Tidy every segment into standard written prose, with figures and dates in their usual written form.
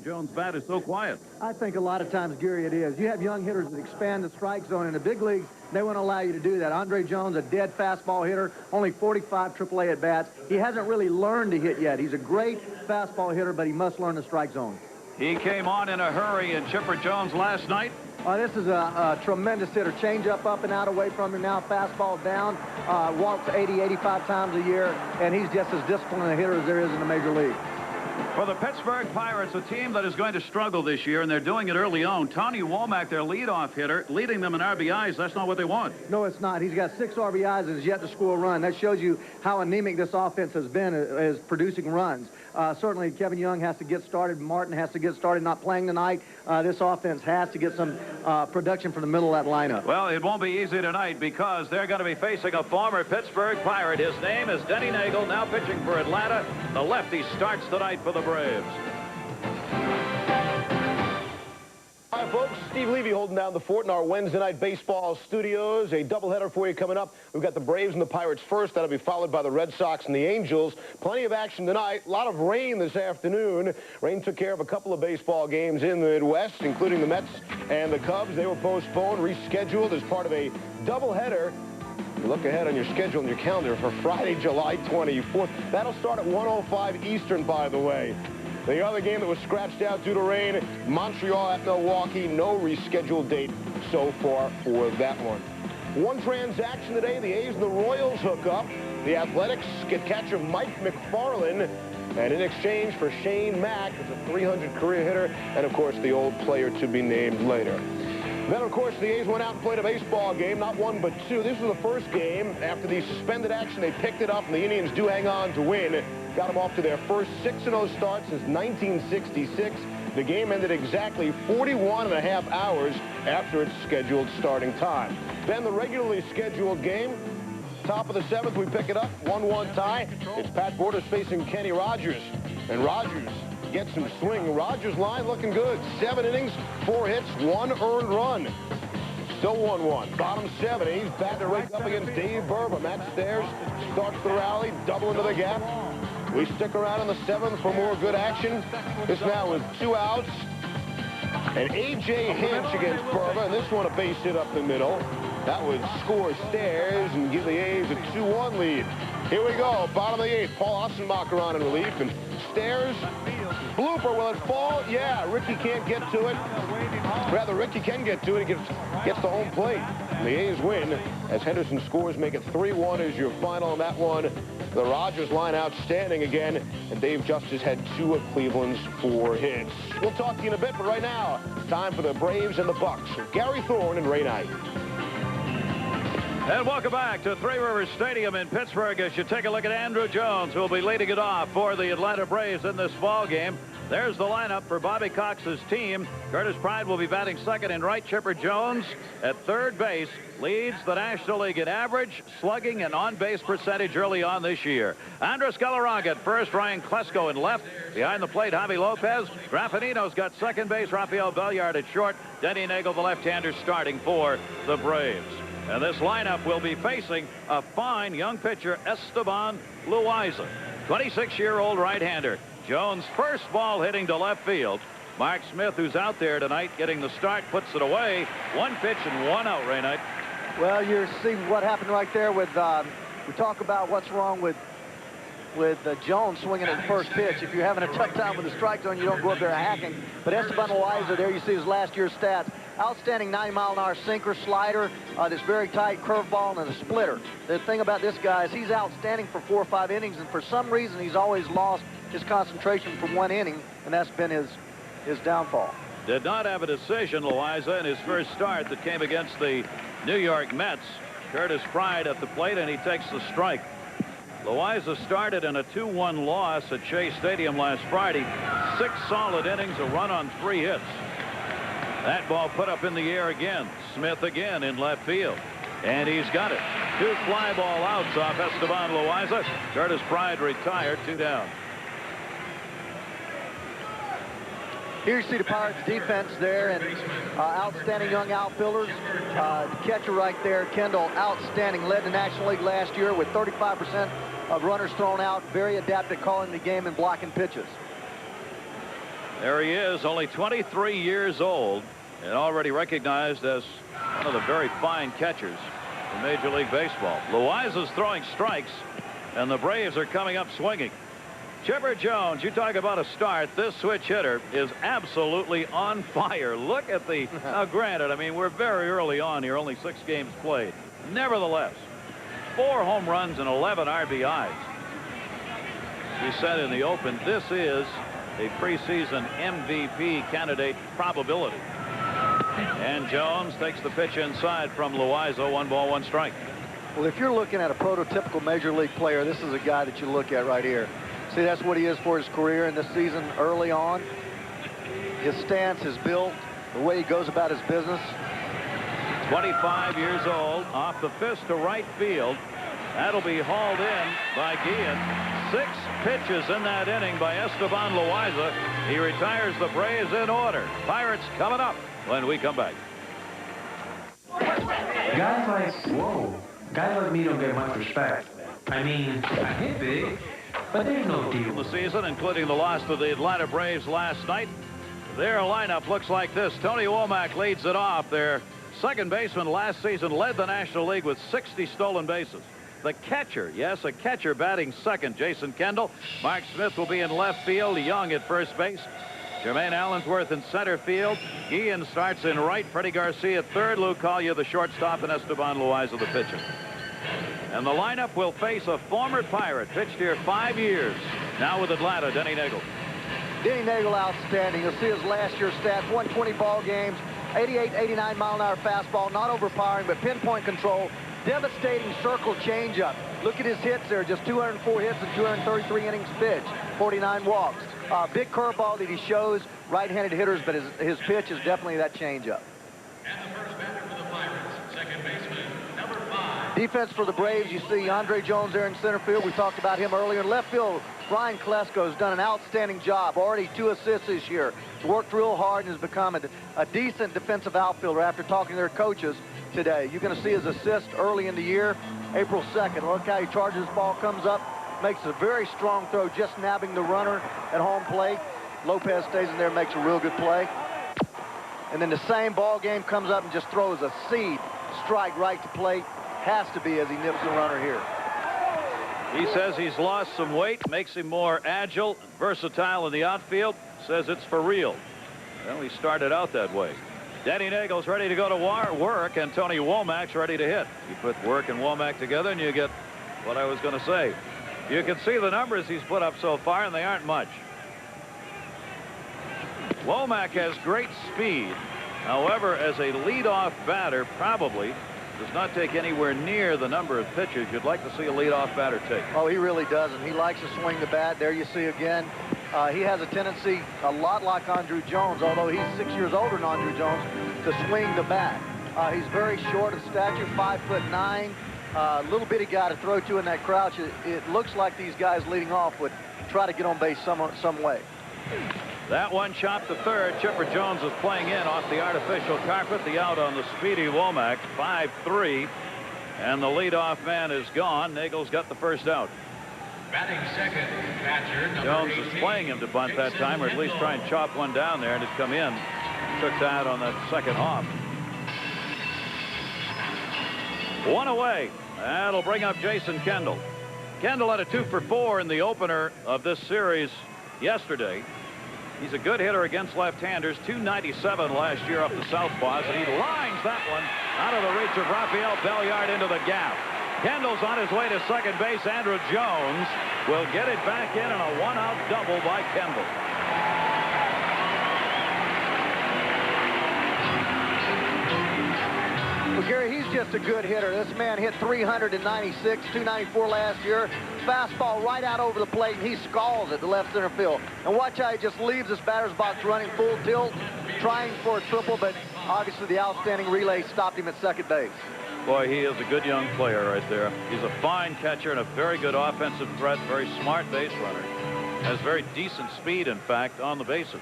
Jones' bat is so quiet? I think a lot of times, Gary, it is. You have young hitters that expand the strike zone. In the big leagues, they won't allow you to do that. Andre Jones, a dead fastball hitter, only 45 AAA at-bats. He hasn't really learned to hit yet. He's a great fastball hitter, but he must learn the strike zone. He came on in a hurry in Chipper Jones last night. This is a tremendous hitter. Change up and out away from him now. Fastball down. Walks 80, 85 times a year, and he's just as disciplined a hitter as there is in the major league. For the Pittsburgh Pirates, a team that is going to struggle this year, and they're doing it early on. Tony Womack, their leadoff hitter, leading them in RBIs. That's not what they want. No, it's not. He's got 6 RBIs and has yet to score a run. That shows you how anemic this offense has been as producing runs. Certainly, Kevin Young has to get started. Martin has to get started. Not playing tonight. This offense has to get some production from the middle of that lineup. Well, it won't be easy tonight because they're going to be facing a former Pittsburgh Pirate. His name is Denny Neagle, now pitching for Atlanta. The lefty starts tonight for the Braves. Hi, folks. Steve Levy holding down the fort in our Wednesday night baseball studios. A doubleheader for you coming up. We've got the Braves and the Pirates first. That'll be followed by the Red Sox and the Angels. Plenty of action tonight. A lot of rain this afternoon. Rain took care of a couple of baseball games in the Midwest, including the Mets and the Cubs. They were postponed, rescheduled as part of a doubleheader. You look ahead on your schedule and your calendar for Friday, July 24th. That'll start at 1:05 Eastern, by the way. The other game that was scratched out due to rain, Montreal at Milwaukee. No rescheduled date so far for that one. One transaction today, the A's and the Royals hook up. The Athletics get catcher Mike McFarland. And in exchange for Shane Mack, who's a .300 career hitter, and, of course, the old player to be named later. Then, of course, the A's went out and played a baseball game, not one but two. This was the first game. After the suspended action, they picked it up, and the Indians do hang on to win. Got them off to their first 6-0 start since 1966. The game ended exactly 41.5 hours after its scheduled starting time. Then the regularly scheduled game, top of the 7th, we pick it up, 1-1 tie. It's Pat Borders facing Kenny Rogers, and Rogers gets some swing. Rogers' line looking good. 7 innings, 4 hits, 1 earned run. Still 1-1. Bottom 7. He's batting to rake up against Dave Burba. Matt Stairs starts the rally, double into the gap. We stick around in the 7th for more good action. This now is 2 outs. And A.J. Hinch against Burba, and this one a base hit up the middle. That would score Stairs and give the A's a 2-1 lead. Here we go, bottom of the 8th. Paul Ossenmacher on in relief, and Stairs, blooper, will it fall? Yeah, Ricky can't get to it. Rather, Ricky can get to it. He gets the home plate. And the A's win as Henderson scores, make it 3-1 as your final on that one. The Rogers line outstanding again, and Dave Justice had 2 of Cleveland's 4 hits. We'll talk to you in a bit, but right now, time for the Braves and the Bucks. Gary Thorne and Ray Knight. And welcome back to Three Rivers Stadium in Pittsburgh as you take a look at Andrew Jones, who will be leading it off for the Atlanta Braves in this ball game. There's the lineup for Bobby Cox's team. Curtis Pride will be batting second in right. Chipper Jones at third base leads the National League in average, slugging, and on-base percentage early on this year. Andres Galarraga at first, Ryan Klesko in left. Behind the plate, Javi Lopez. Graffinino's got second base, Rafael Belliard at short. Denny Neagle, the left-hander, starting for the Braves. And this lineup will be facing a fine young pitcher, Esteban Loaiaza, 26-year-old right-hander. Jones' first ball hitting to left field. Mark Smith, who's out there tonight getting the start, puts it away. 1 pitch and 1 out, Ray Knight. Well, you see what happened right there with, we talk about what's wrong with Jones swinging at the first pitch. If you're having a tough time with the strike zone, you don't go up there hacking. But Esteban Loaiaza, there you see his last year's stats. Outstanding 90-mile-an-hour sinker, slider, this very tight curveball, and a splitter. The thing about this guy is he's outstanding for 4 or 5 innings, and for some reason he's always lost his concentration from 1 inning, and that's been his downfall. Did not have a decision, Loaiaza, in his first start that came against the New York Mets. Curtis Pride at the plate, and he takes the strike. Loaiaza started in a 2-1 loss at Shea Stadium last Friday. 6 solid innings, a run on 3 hits. That ball put up in the air again. Smith again in left field. And he's got it. 2 fly ball outs off Esteban Loaiaza. Curtis Pride retired, 2 down. Here you see the Pirates defense there, and outstanding young outfielders. The catcher right there, Kendall, outstanding, led the National League last year with 35% of runners thrown out. Very adept at calling the game and blocking pitches. There he is, only 23 years old, and already recognized as one of the very fine catchers in Major League Baseball. Loaiza's throwing strikes, and the Braves are coming up swinging. Chipper Jones, you talk about a start. This switch hitter is absolutely on fire. Look at the, now granted, I mean, we're very early on here, only 6 games played. Nevertheless, 4 home runs and 11 RBIs. We said in the open, this is a preseason MVP candidate probability. And Jones takes the pitch inside from Loaiza. 1 ball, 1 strike. Well, if you're looking at a prototypical Major League player, this is a guy that you look at right here. See, that's what he is for his career in this season early on. His stance, his build, the way he goes about his business. 25 years old, off the fist to right field. That'll be hauled in by Guillen. 6 pitches in that inning by Esteban Loaiza. He retires the Braves in order. Pirates coming up when we come back. Guys like me don't get much respect. I mean, I hit big, but there's no deal. The season, including the loss to the Atlanta Braves last night. Their lineup looks like this. Tony Womack leads it off. Their second baseman last season led the National League with 60 stolen bases. The catcher, yes, a catcher batting second, Jason Kendall. Mark Smith will be in left field. Young at first base. Jermaine Allensworth in center field. Guillen starts in right. Freddie Garcia third. Lou Collier the shortstop, and Esteban Loaiza the pitcher. And the lineup will face a former Pirate, pitched here 5 years. Now with Atlanta, Denny Neagle. Denny Neagle outstanding. You'll see his last year's stats. 120 ball games, 88, 89 mile-an-hour fastball, not overpowering, but pinpoint control. Devastating circle changeup. Look at his hits there. Just 204 hits and 233 innings pitched. 49 walks. Big curveball that he shows right-handed hitters, but his pitch is definitely that changeup. And the first batter for the Pirates, second baseman, number 5. Defense for the Braves, you see Andre Jones there in center field. We talked about him earlier. In left field, Ryan Klesko has done an outstanding job. Already 2 assists this year. He's worked real hard and has become a decent defensive outfielder after talking to their coaches today. You're going to see his assist early in the year, April 2nd. Look how he charges the ball, comes up, makes a very strong throw, just nabbing the runner at home plate. Lopez stays in there, makes a real good play. And then the same ball game comes up and just throws a seed strike right to plate. Has to be as he nips the runner here. He says he's lost some weight, makes him more agile, versatile in the outfield. Says it's for real. Well, he started out that way. Denny Nagle's ready to go to work, and Tony Womack's ready to hit. You put Work and Womack together, and you get what I was going to say. You can see the numbers he's put up so far, and they aren't much. Womack has great speed. However, as a leadoff batter, probably does not take anywhere near the number of pitches you'd like to see a leadoff batter take. Oh, he really doesn't. He likes to swing the bat. There you see again. He has a tendency, a lot like Andre Jones, although he's 6 years older than Andre Jones, to swing the bat. He's very short of stature, 5'9", little bitty guy to throw to in that crouch. It looks like these guys leading off would try to get on base some way. That one chopped to third. Chipper Jones is playing in off the artificial carpet. The out on the speedy Womack, 5-3. And the leadoff man is gone. Nagle's got the first out. Batting second, catcher number Jones 18, is playing him to bunt that time, or at least try and chop one down there, and it come in. Took that on that second off. One away. That'll bring up Jason Kendall. Kendall had a 2-for-4 in the opener of this series yesterday. He's a good hitter against left-handers. 297 last year off the southpaws, and he lines that one out of the reach of Rafael Belliard into the gap. Kendall's on his way to second base. Andrew Jones will get it back in, and a one-out double by Kendall. Well, Gary, he's just a good hitter. This man hit 396, 294 last year. Fastball right out over the plate, and he scalds it to left center field. And watch how he just leaves this batter's box running full tilt, trying for a triple, but obviously the outstanding relay stopped him at second base. Boy, he is a good young player right there. He's a fine catcher and a very good offensive threat, very smart base runner. Has very decent speed, in fact, on the bases.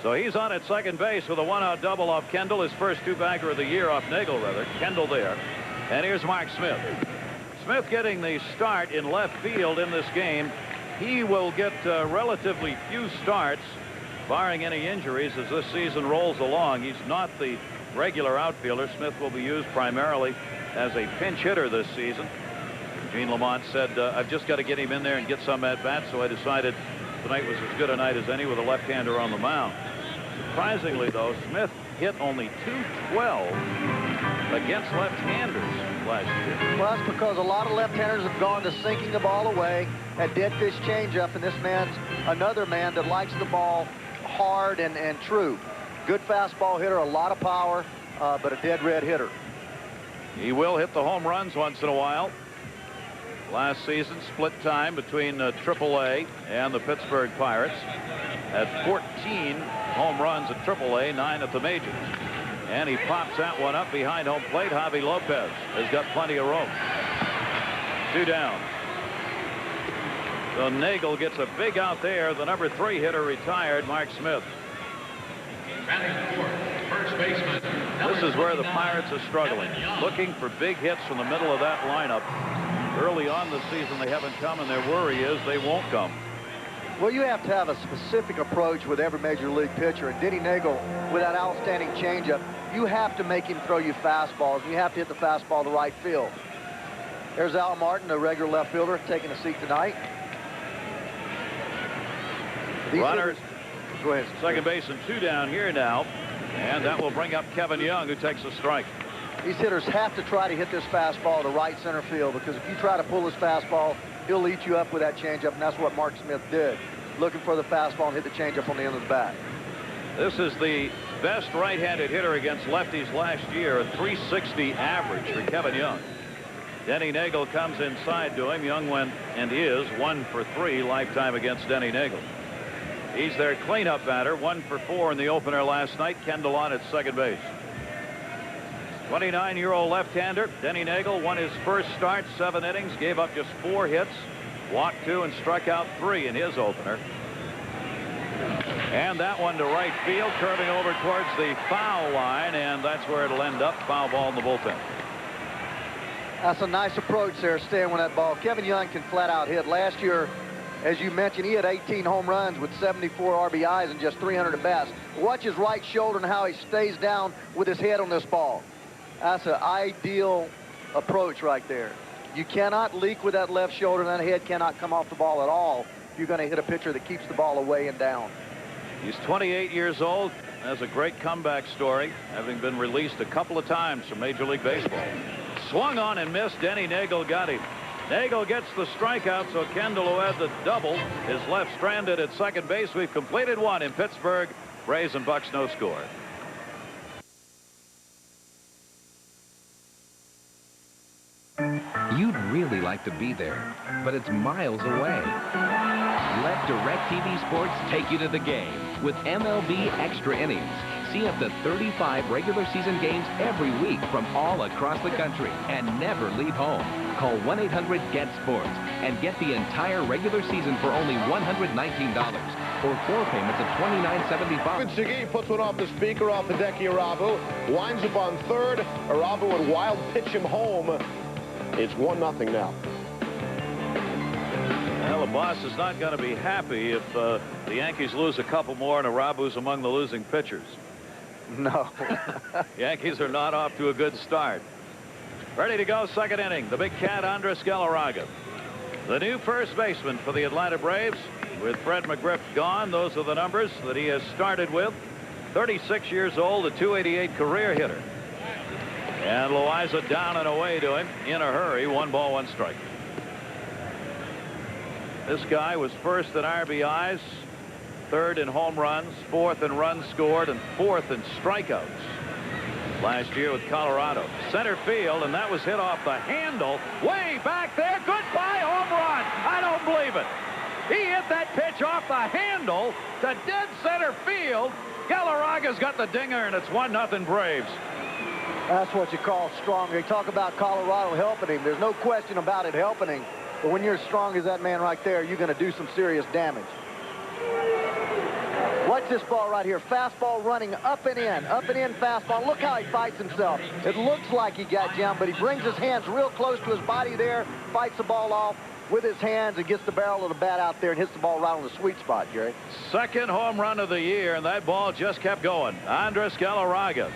So he's on at second base with a one-out double off Kendall, his first two-bagger of the year off Neagle, rather. Kendall there. And here's Mark Smith. Smith getting the start in left field in this game. He will get relatively few starts barring any injuries as this season rolls along. He's not the regular outfielder. Smith will be used primarily as a pinch hitter this season. Gene Lamont said, I've just got to get him in there and get some at-bats, so I decided tonight was as good a night as any with a left-hander on the mound. Surprisingly, though, Smith hit only .212 against left-handers last year. Well, that's because a lot of left-handers have gone to sinking the ball away at dead fish changeup, and this man's another man that likes the ball hard and true. Good fastball hitter, a lot of power, but a dead red hitter. He will hit the home runs once in a while. Last season, split time between AAA and the Pittsburgh Pirates. Had 14 home runs at AAA, 9 at the majors. And he pops that one up behind home plate. Javi Lopez has got plenty of room. 2 down. So Neagle gets a big out there. The number 3 hitter retired, Mark Smith. Batting fourth, first baseman. This is where the Pirates are struggling. Looking for big hits from the middle of that lineup. Early on this season, they haven't come, and their worry is they won't come. Well, you have to have a specific approach with every major league pitcher. And Denny Neagle, with that outstanding changeup, you have to make him throw you fastballs, and you have to hit the fastball to right field. There's Al Martin, the regular left fielder, taking a seat tonight. Runners, go ahead. second base and 2 down here now. And that will bring up Kevin Young, who takes a strike. These hitters have to try to hit this fastball to right center field, because if you try to pull this fastball, he'll eat you up with that changeup, and that's what Mark Smith did. Looking for the fastball and hit the changeup on the end of the bat. This is the best right-handed hitter against lefties last year, a .360 average for Kevin Young. Denny Neagle comes inside to him. Young went and is 1 for 3 lifetime against Denny Neagle. He's their cleanup batter, 1 for 4 in the opener last night. Kendall on at second base. 29-year-old left-hander Denny Neagle won his first start, 7 innings, gave up just 4 hits, walked 2 and struck out 3 in his opener. And that one to right field, curving over towards the foul line, and that's where it'll end up. Foul ball in the bullpen. That's a nice approach there, staying with that ball. Kevin Young can flat out hit. Last year, as you mentioned, he had 18 home runs with 74 RBIs and just 300 at bats. Watch his right shoulder and how he stays down with his head on this ball. That's an ideal approach right there. You cannot leak with that left shoulder, and that head cannot come off the ball at all if you're going to hit a pitcher that keeps the ball away and down. He's 28 years old. Has a great comeback story, having been released a couple of times from Major League Baseball. Swung on and missed. Denny Neagle got him. Neagle gets the strikeout, so Kendall, who had the double, is left stranded at second base. We've completed 1 in Pittsburgh. Braves and Bucks, no score. You'd really like to be there, but it's miles away. Let DirecTV Sports take you to the game with MLB Extra Innings. See up to 35 regular season games every week from all across the country and never leave home. Call 1-800-GET-SPORTS and get the entire regular season for only $119 or 4 payments of $29.75. Segui puts one off the speaker off Hideki Arabu. Winds up on third. Arabu would wild pitch him home. It's 1-0 now. Well, the boss is not going to be happy if the Yankees lose a couple more and Arabu's among the losing pitchers. No. Yankees are not off to a good start. Ready to go, second inning. The big cat, Andres Galarraga. The new first baseman for the Atlanta Braves. With Fred McGriff gone, those are the numbers that he has started with. 36 years old, a .288 career hitter. And Loaiza down and away to him in a hurry. 1 ball, 1 strike. This guy was first in RBIs, 3rd in home runs, 4th in runs scored, and 4th in strikeouts last year with Colorado. Center field, and that was hit off the handle way back there. Goodbye home run. I don't believe it. He hit that pitch off the handle to dead center field. Galarraga's got the dinger, and it's 1-0 Braves. That's what you call strong. They talk about Colorado helping him. There's no question about it helping him. But when you're as strong as that man right there, you're going to do some serious damage. Watch this ball right here. Fastball running up and in fastball. Look how he fights himself. It looks like he got jammed, but he brings his hands real close to his body there, fights the ball off, with his hands and gets the barrel of the bat out there and hits the ball right on the sweet spot, Gary. Second home run of the year, and that ball just kept going. Andres Galarraga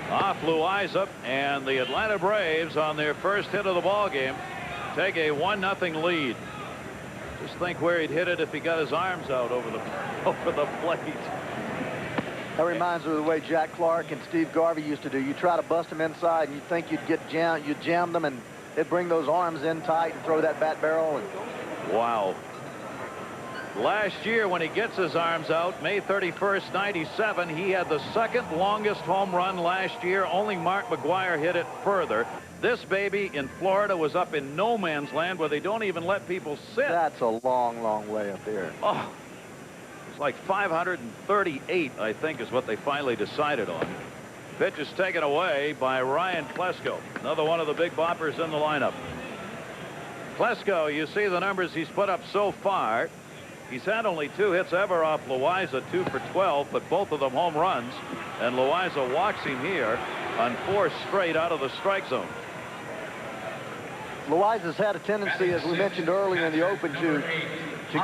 off Loaiza, and the Atlanta Braves on their first hit of the ball game take a 1-0 lead. Just think where he'd hit it if he got his arms out over the plate. That reminds me of the way Jack Clark and Steve Garvey used to do. You try to bust them inside, and you think you'd get jammed. You'd jam them, and they'd bring those arms in tight and throw that bat barrel. And wow. Last year, when he gets his arms out, May 31st, 97, he had the second longest home run last year. Only Mark McGwire hit it further. This baby in Florida was up in no man's land where they don't even let people sit. That's a long, long way up there. Oh, it's like 538, I think, is what they finally decided on. Pitch is taken away by Ryan Klesko, another one of the big boppers in the lineup. Klesko, you see the numbers he's put up so far. He's had only 2 hits ever off Loaiza, 2 for 12, but both of them home runs. And Loaiza walks him here on 4 straight out of the strike zone. Loaiza's had a tendency, as we mentioned earlier in the open, to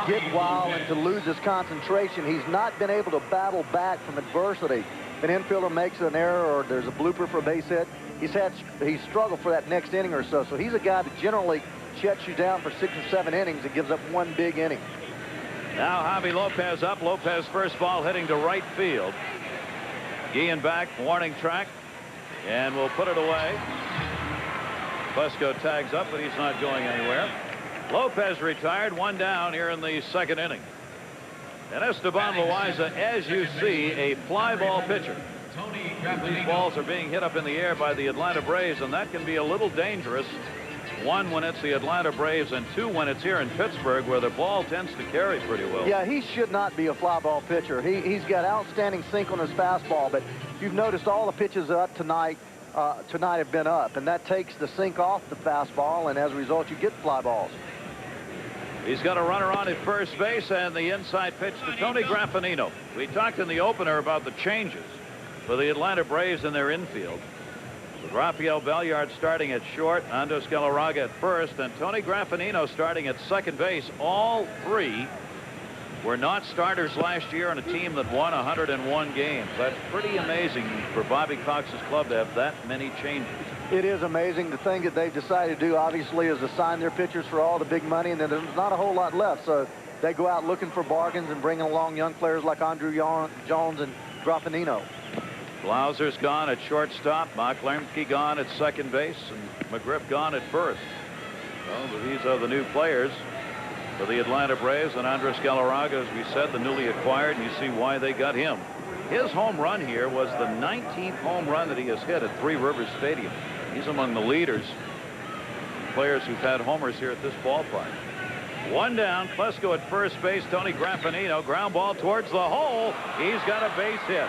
get wild and to lose his concentration. He's not been able to battle back from adversity. If an infielder makes an error or there's a blooper for a base hit, he's struggled for that next inning or so. So he's a guy that generally shuts you down for 6 or 7 innings and gives up 1 big inning. Now Javi Lopez up. Lopez first ball hitting to right field. Guillen back, warning track, and we'll put it away. Klesko tags up, but he's not going anywhere. Lopez retired, 1 down here in the second inning. And Esteban Loaiza, as you see, a fly ball pitcher. These balls are being hit up in the air by the Atlanta Braves, and that can be a little dangerous. 1 when it's the Atlanta Braves, and 2 when it's here in Pittsburgh, where the ball tends to carry pretty well. Yeah, he should not be a fly ball pitcher. He's got outstanding sink on his fastball, but you've noticed all the pitches up tonight have been up, and that takes the sink off the fastball, and as a result, you get fly balls. He's got a runner on at first base, and the inside pitch to Tony Graffinino. We talked in the opener about the changes for the Atlanta Braves in their infield. With Rafael Belliard starting at short, Andres Galarraga at first, and Tony Graffinino starting at second base. All 3 were not starters last year on a team that won 101 games. That's pretty amazing for Bobby Cox's club to have that many changes. It is amazing. The thing that they've decided to do, obviously, is to sign their pitchers for all the big money, and then there's not a whole lot left. So they go out looking for bargains and bringing along young players like Andrew Jones and Graffinino. Blauser's gone at shortstop. Mocklermke gone at second base, and McGriff gone at first. Well, these are the new players for the Atlanta Braves, and Andres Galarraga, as we said, the newly acquired, and you see why they got him. His home run here was the 19th home run that he has hit at Three Rivers Stadium. He's among the leaders, players who've had homers here at this ballpark. 1 down, Klesko at first base, Tony Graffinino, ground ball towards the hole. He's got a base hit.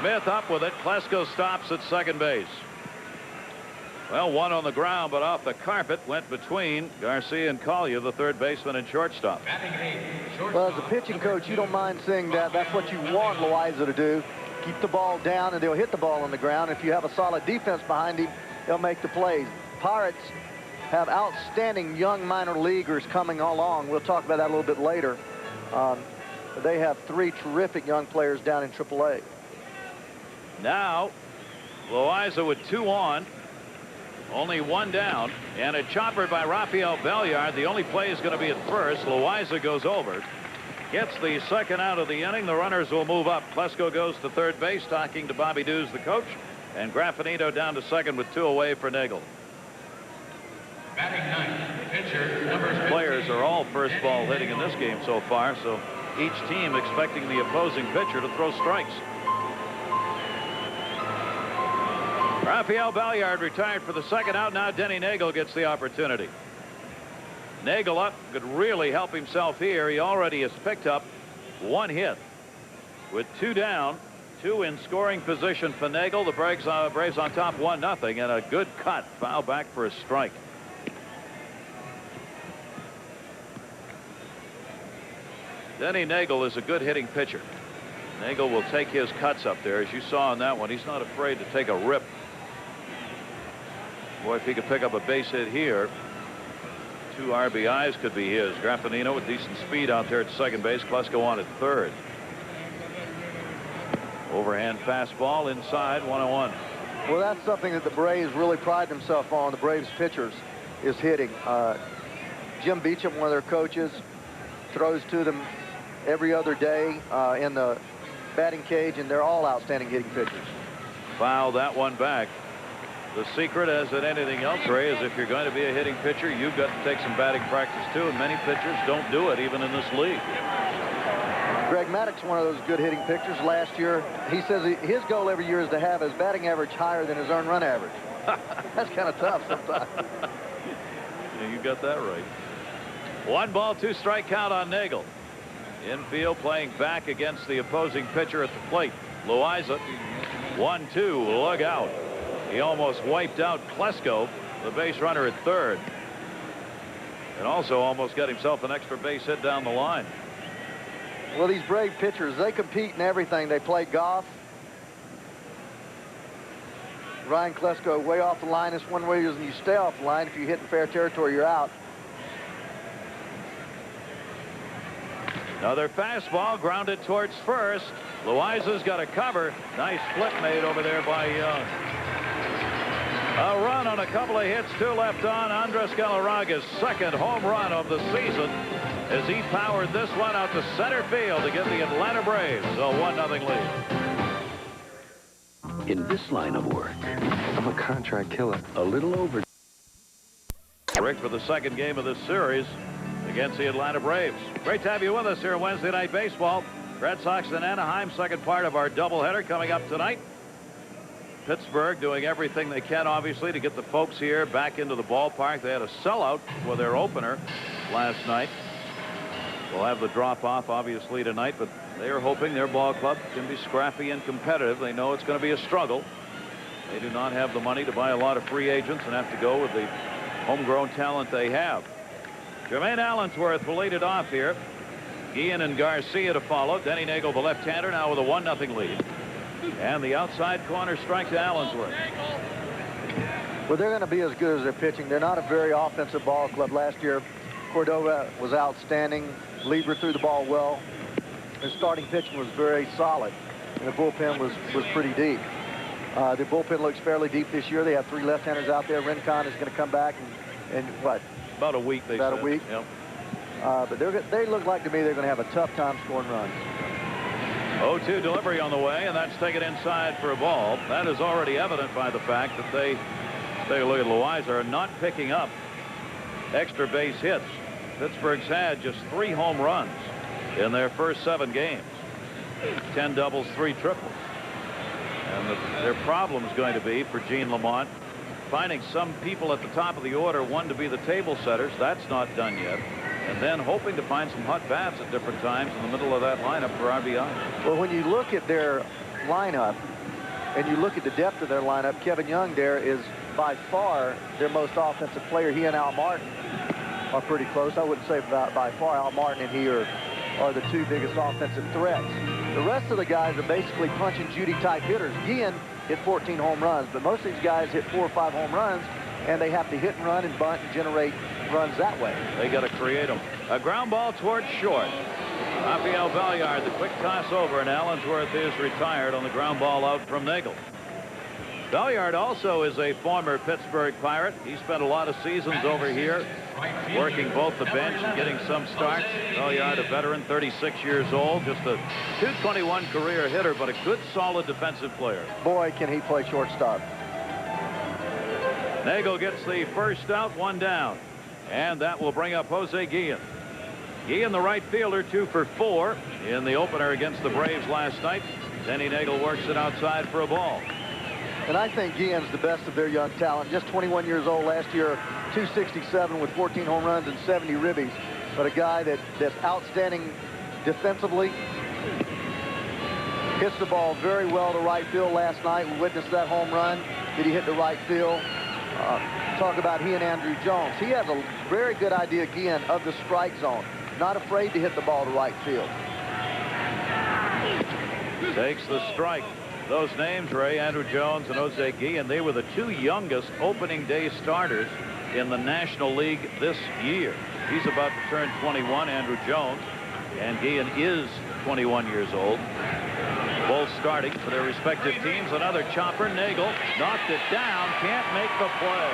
Smith up with it. Klesko stops at second base. Well, 1 on the ground, but off the carpet, went between Garcia and Collier, the third baseman and shortstop. Well, as a pitching coach, you don't mind seeing that. That's what you want Loaiza to do. Keep the ball down, and they'll hit the ball on the ground. If you have a solid defense behind him, they'll make the plays. Pirates have outstanding young minor leaguers coming along. We'll talk about that a little bit later. They have 3 terrific young players down in AAA. Now, Loaiza with 2 on. Only 1 down, and a chopper by Rafael Belliard. The only play is going to be at first. Loaiza goes over, gets the second out of the inning. The runners will move up. Klesko goes to third base, talking to Bobby Dews, the coach, and Graffinino down to second with 2 away for Neagle. Batting 9th, pitcher number 15. Players are all first ball hitting in this game so far, so each team expecting the opposing pitcher to throw strikes. Rafael Belliard retired for the second out. Now Denny Neagle gets the opportunity. Neagle up, could really help himself here. He already has picked up 1 hit. With 2 down, 2 in scoring position for Neagle. The Braves on top 1-0, and a good cut. Foul back for a strike. Denny Neagle is a good hitting pitcher. Neagle will take his cuts up there, as you saw in that one. He's not afraid to take a rip. Boy, if he could pick up a base hit here, 2 RBIs could be his. Graffinino with decent speed out there at second base. Klesko on at third. Overhand fastball inside, 1-1. Well, that's something that the Braves really pride themselves on. The Braves pitchers is hitting. Jim Beecham, one of their coaches, throws to them every other day in the batting cage, and they're all outstanding hitting pitchers. Foul that one back. The secret, as in anything else, Ray, is if you're going to be a hitting pitcher, you've got to take some batting practice too, and many pitchers don't do it even in this league. Greg Maddox, one of those good hitting pitchers. Last year, he says his goal every year is to have his batting average higher than his earned run average. That's kind of tough sometimes. Yeah, you got that right. 1 ball, 2 strike count on Neagle. Infield playing back against the opposing pitcher at the plate. Loaiza, 1-2, look out. He almost wiped out Klesko, the base runner at third. And also almost got himself an extra base hit down the line. Well, these Brave pitchers, they compete in everything. They play golf. Ryan Klesko way off the line. It's one way is you stay off the line. If you hit in fair territory, you're out. Another fastball grounded towards first. Loaiza's got a cover. Nice flip made over there by Young. A run on a couple of hits, 2 left on. Andres Galarraga's second home run of the season as he powered this one out to center field to give the Atlanta Braves a 1-0 lead. In this line of work, I'm a contract killer. A little over. Rick for the second game of this series against the Atlanta Braves. Great to have you with us here on Wednesday Night Baseball. Red Sox in Anaheim, second part of our doubleheader coming up tonight. Pittsburgh doing everything they can, obviously, to get the folks here back into the ballpark. They had a sellout for their opener last night. We'll have the drop-off, obviously, tonight, but they are hoping their ball club can be scrappy and competitive. They know it's going to be a struggle. They do not have the money to buy a lot of free agents and have to go with the homegrown talent they have. Jermaine Allensworth will lead it off here. Guillen and Garcia to follow. Denny Neagle, the left-hander, now with a 1-0 lead. And the outside corner strike to Allensworth. Well, they're going to be as good as they're pitching. They're not a very offensive ball club. Last year, Cordova was outstanding. Lieber threw the ball well. Their starting pitching was very solid, and the bullpen was pretty deep. The bullpen looks fairly deep this year. They have 3 left-handers out there. Rincon is going to come back in what? About a week, they said. About a week. Yep. But they look like to me they're going to have a tough time scoring runs. 0-2 delivery on the way, and that's taken inside for a ball. That is already evident by the fact that they, take a look at Loaiza, are not picking up extra base hits. Pittsburgh's had just 3 home runs in their first 7 games. 10 doubles, 3 triples. And their problem is going to be for Gene Lamont finding some people at the top of the order, one to be the table setters. That's not done yet. And then hoping to find some hot bats at different times in the middle of that lineup for RBI. Well, when you look at their lineup and you look at the depth of their lineup, Kevin Young there is by far their most offensive player. He and Al Martin are pretty close. I wouldn't say by far. Al Martin and he are the 2 biggest offensive threats. The rest of the guys are basically punch and Judy type hitters. Guillen hit 14 home runs, but most of these guys hit 4 or 5 home runs, and they have to hit and run and bunt and generate runs that way. They got to create them. A ground ball towards short. Rafael Valliard, the quick toss over, and Allensworth is retired on the ground ball out from Neagle. Valliard also is a former Pittsburgh Pirate. He spent a lot of seasons over here working both the bench and getting some starts. Valliard, a veteran, 36 years old, just a .221 career hitter, but a good, solid defensive player. Boy, can he play shortstop. Neagle gets the first out, 1 down. And that will bring up Jose Guillen. Guillen, the right fielder, 2 for 4 in the opener against the Braves last night. Denny Neagle works it outside for a ball. And I think Guillen's the best of their young talent. Just 21 years old last year, 267 with 14 home runs and 70 ribbies. But a guy that's outstanding defensively. Hits the ball very well to right field last night. We witnessed that home run. Did he hit the right field? Talk about he and Andrew Jones. He has a very good idea, again, of the strike zone. Not afraid to hit the ball to right field. Takes the strike. those names, Ray, Andrew Jones and Jose Guillen, they were the 2 youngest opening day starters in the National League this year. He's about to turn 21, Andrew Jones, and Guillen is 21 years old. Both starting for their respective teams. Another chopper. Neagle knocked it down, can't make the play,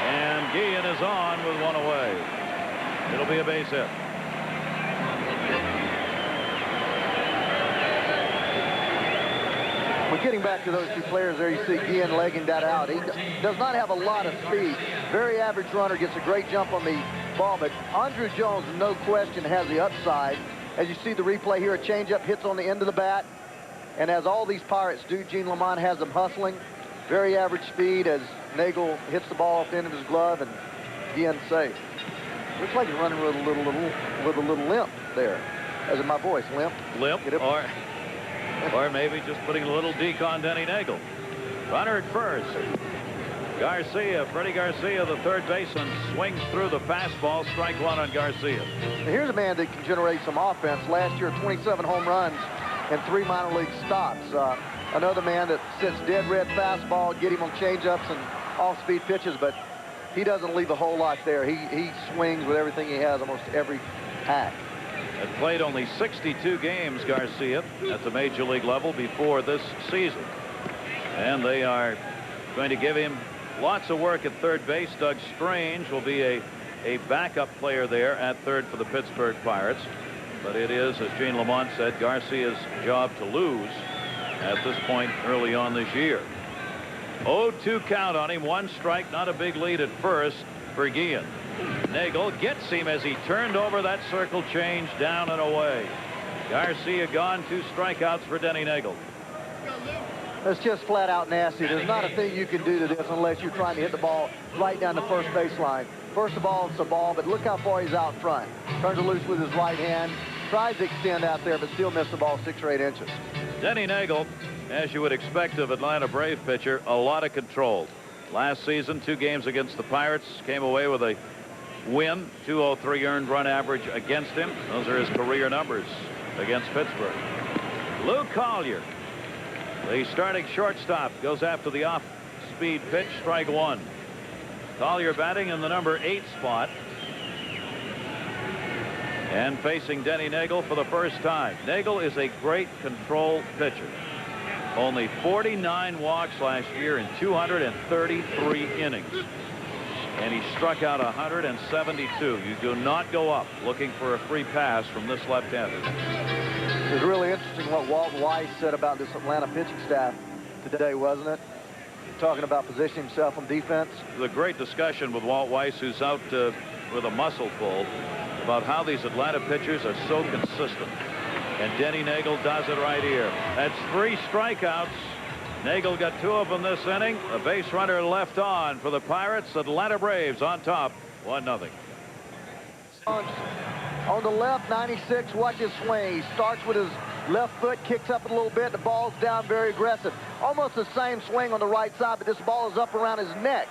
and Guillen is on with 1 away. It'll be a base hit. We're getting back to those 2 players there. You see Guillen legging that out. He does not have a lot of speed. Very average runner, gets a great jump on the ball, but Andrew Jones, no question, has the upside. As you see the replay here, a changeup hits on the end of the bat, and as all these Pirates do, Gene Lamont has them hustling. Very average speed as Neagle hits the ball off the end of his glove, and Guillen safe. Looks like he's running with a little limp there. As in my voice, limp. Limp, or maybe just putting a little deke on Denny Neagle. Runner at first. Garcia, Freddie Garcia, the third baseman, swings through the fastball. Strike 1 on Garcia. Here's a man that can generate some offense. Last year, 27 home runs and 3 minor league stops. Another man that sits dead red fastball, get him on changeups and off-speed pitches, but he doesn't leave a whole lot there. He swings with everything he has, almost every hack. Had played only 62 games, Garcia, at the major league level before this season. And they are going to give him lots of work at third base. Doug Strange will be a backup player there at third for the Pittsburgh Pirates. But it is, as Gene Lamont said, Garcia's job to lose at this point early on this year. 0-2 count on him. 1 strike, not a big lead at first for Guillen. Neagle gets him as he turned over that circle change, down and away. Garcia gone. 2 strikeouts for Denny Neagle. That's just flat out nasty. There's not a thing you can do to this unless you're trying to hit the ball right down the first baseline. First of all, it's a ball, but look how far he's out front. Turns it loose with his right hand. Tries to extend out there, but still missed the ball 6 or 8 inches. Denny Neagle, as you would expect of Atlanta Brave pitcher, a lot of control. Last season, 2 games against the Pirates, came away with a win, 203 earned run average against him. Those are his career numbers against Pittsburgh. Lou Collier, the starting shortstop, goes after the off-speed pitch. Strike 1. Collier batting in the number 8 spot and facing Denny Neagle for the first time. Neagle is a great control pitcher. Only 49 walks last year in 233 innings. And he struck out 172. You do not go up looking for a free pass from this left-hander. It was really interesting what Walt Weiss said about this Atlanta pitching staff today, wasn't it? Talking about positioning himself on defense. It was a great discussion with Walt Weiss, who's out with a muscle pull, about how these Atlanta pitchers are so consistent. And Denny Neagle does it right here. That's 3 strikeouts. Neagle got 2 of them this inning. A base runner left on for the Pirates. Atlanta Braves on top, 1-0. On the left, 96, watch his swing. He starts with his left foot, kicks up a little bit. The ball's down, very aggressive. Almost the same swing on the right side, but this ball is up around his neck.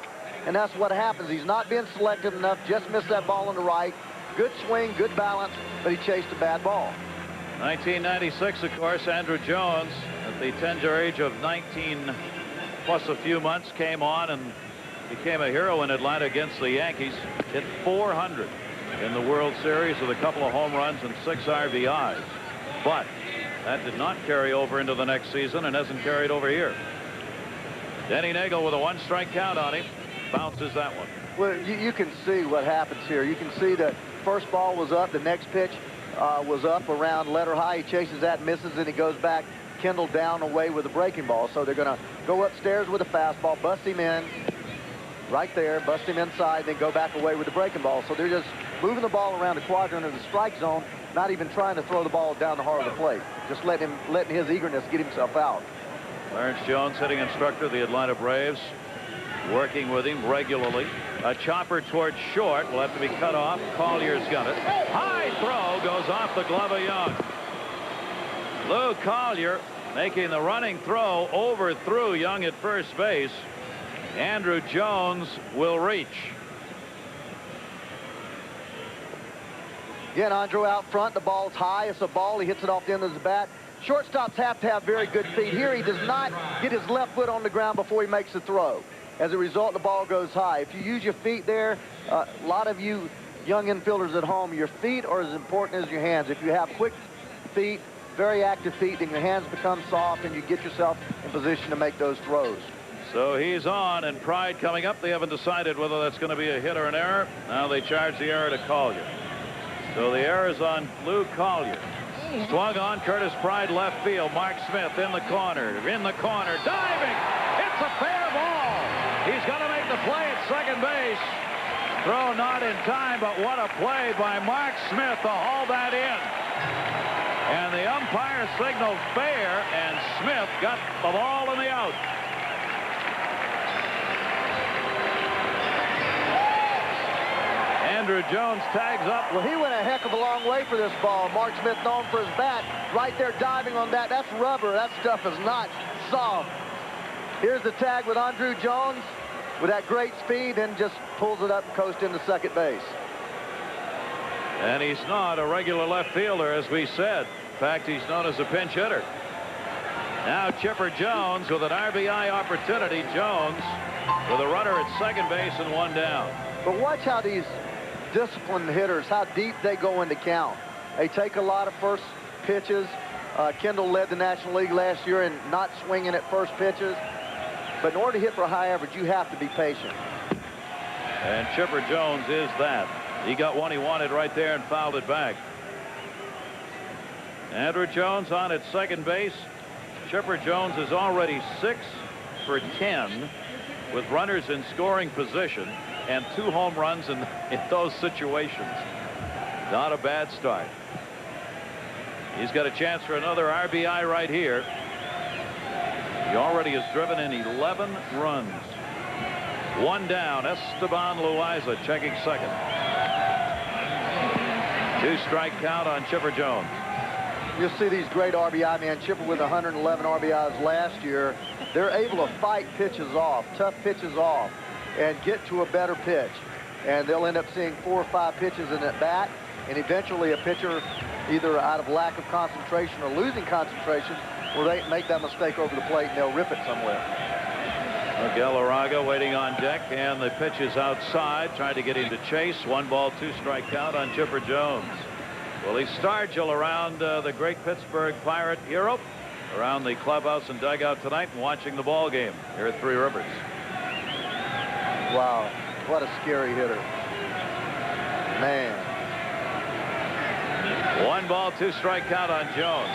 And that's what happens. He's not being selective enough, just missed that ball on the right. Good swing, good balance, but he chased a bad ball. 1996, of course, Andrew Jones, at the tender age of 19 plus a few months, came on and became a hero in Atlanta against the Yankees. Hit 400 in the World Series with a couple of home runs and 6 RBIs. But that did not carry over into the next season and hasn't carried over here. Denny Neagle with a 1-strike count on him. Bounces that one. Well, you can see what happens here. You can see that first ball was up. The next pitch was up around letter high. He chases that, misses, and he goes back, Kendall down away with a breaking ball. So they're going to go upstairs with a fastball, bust him in right there, bust him inside, then go back away with the breaking ball. So they're just moving the ball around the quadrant of the strike zone, not even trying to throw the ball down the heart of the plate. Just letting his eagerness get himself out. Clarence Jones, hitting instructor of the Atlanta Braves, working with him regularly. A chopper towards short will have to be cut off. Collier's got it. High throw goes off the glove of Young. Lou Collier making the running throw, overthrew Young at first base. Andrew Jones will reach. Again, Andrew out front. The ball's high. It's a ball. He hits it off the end of his bat. shortstops have to have very good feet. Here he does not get his left foot on the ground before he makes the throw. As a result, the ball goes high. If you use your feet there, a lot of you young infielders at home, your feet are as important as your hands. If you have quick feet, very active feet, then your hands become soft and you get yourself in position to make those throws. So he's on, and Pride coming up. They haven't decided whether that's going to be a hit or an error. Now they charge the error to Collier. So the error is on Lou Collier. Swung on Curtis Pride, left field. Mark Smith in the corner, diving. It's a fair ball. He's going to make the play at second base. Throw not in time, but what a play by Mark Smith to haul that in. And the umpire signaled fair, and Smith got the ball in the out. Andrew Jones tags up. Well, he went a heck of a long way for this ball. Mark Smith, known for his bat, right there diving on that. That's rubber. That stuff is not soft. Here's the tag with Andrew Jones with that great speed, and just pulls it up and coasts into second base. And he's not a regular left fielder, as we said. In fact, he's known as a pinch hitter. Now Chipper Jones with an RBI opportunity. Jones with a runner at second base and one down. But watch how these disciplined hitters, how deep they go into count. They take a lot of first pitches. Kendall led the National League last year in not swinging at first pitches. But in order to hit for a high average, you have to be patient. And Chipper Jones is that. He got one he wanted right there and fouled it back. Andrew Jones on at second base. Chipper Jones is already 6 for 10 with runners in scoring position and 2 home runs in those situations. Not a bad start. He's got a chance for another RBI right here. He already has driven in 11 runs. One down. Esteban Loaiza checking second. 2-strike count on Chipper Jones. You'll see these great RBI men. Chipper with 111 RBIs last year. They're able to fight pitches off, tough pitches off, and get to a better pitch. And they'll end up seeing 4 or 5 pitches in at bat, and eventually a pitcher, either out of lack of concentration or losing concentration, will they make that mistake over the plate and they'll rip it somewhere. Galarraga waiting on deck, and the pitch is outside, trying to get him to chase. 1 ball, 2-strike count on Chipper Jones. Well, he stargel around the great Pittsburgh Pirate hero around the clubhouse and dugout tonight and watching the ball game here at Three Rivers. Wow, what a scary hitter. Man. 1 ball, 2-strike count on Jones.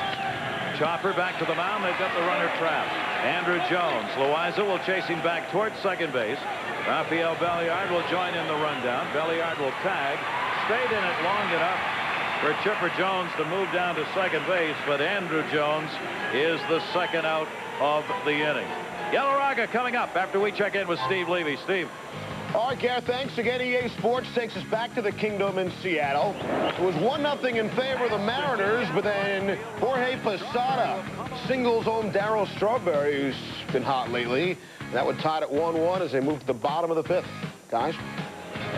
Chopper back to the mound. They've got the runner trapped. Andrew Jones. Loaiza will chase him back towards second base. Rafael Belliard will join in the rundown. Belliard will tag. Stayed in it long enough for Chipper Jones to move down to second base, but Andrew Jones is the second out of the inning. Galarraga coming up after we check in with Steve Levy. Steve. All right, Gareth, thanks again. EA Sports takes us back to the Kingdom in Seattle. It was 1-0 in favor of the Mariners, but then Jorge Posada singles home Darryl Strawberry, who's been hot lately. That would tie it at 1-1 as they move to the bottom of the 5th. Guys?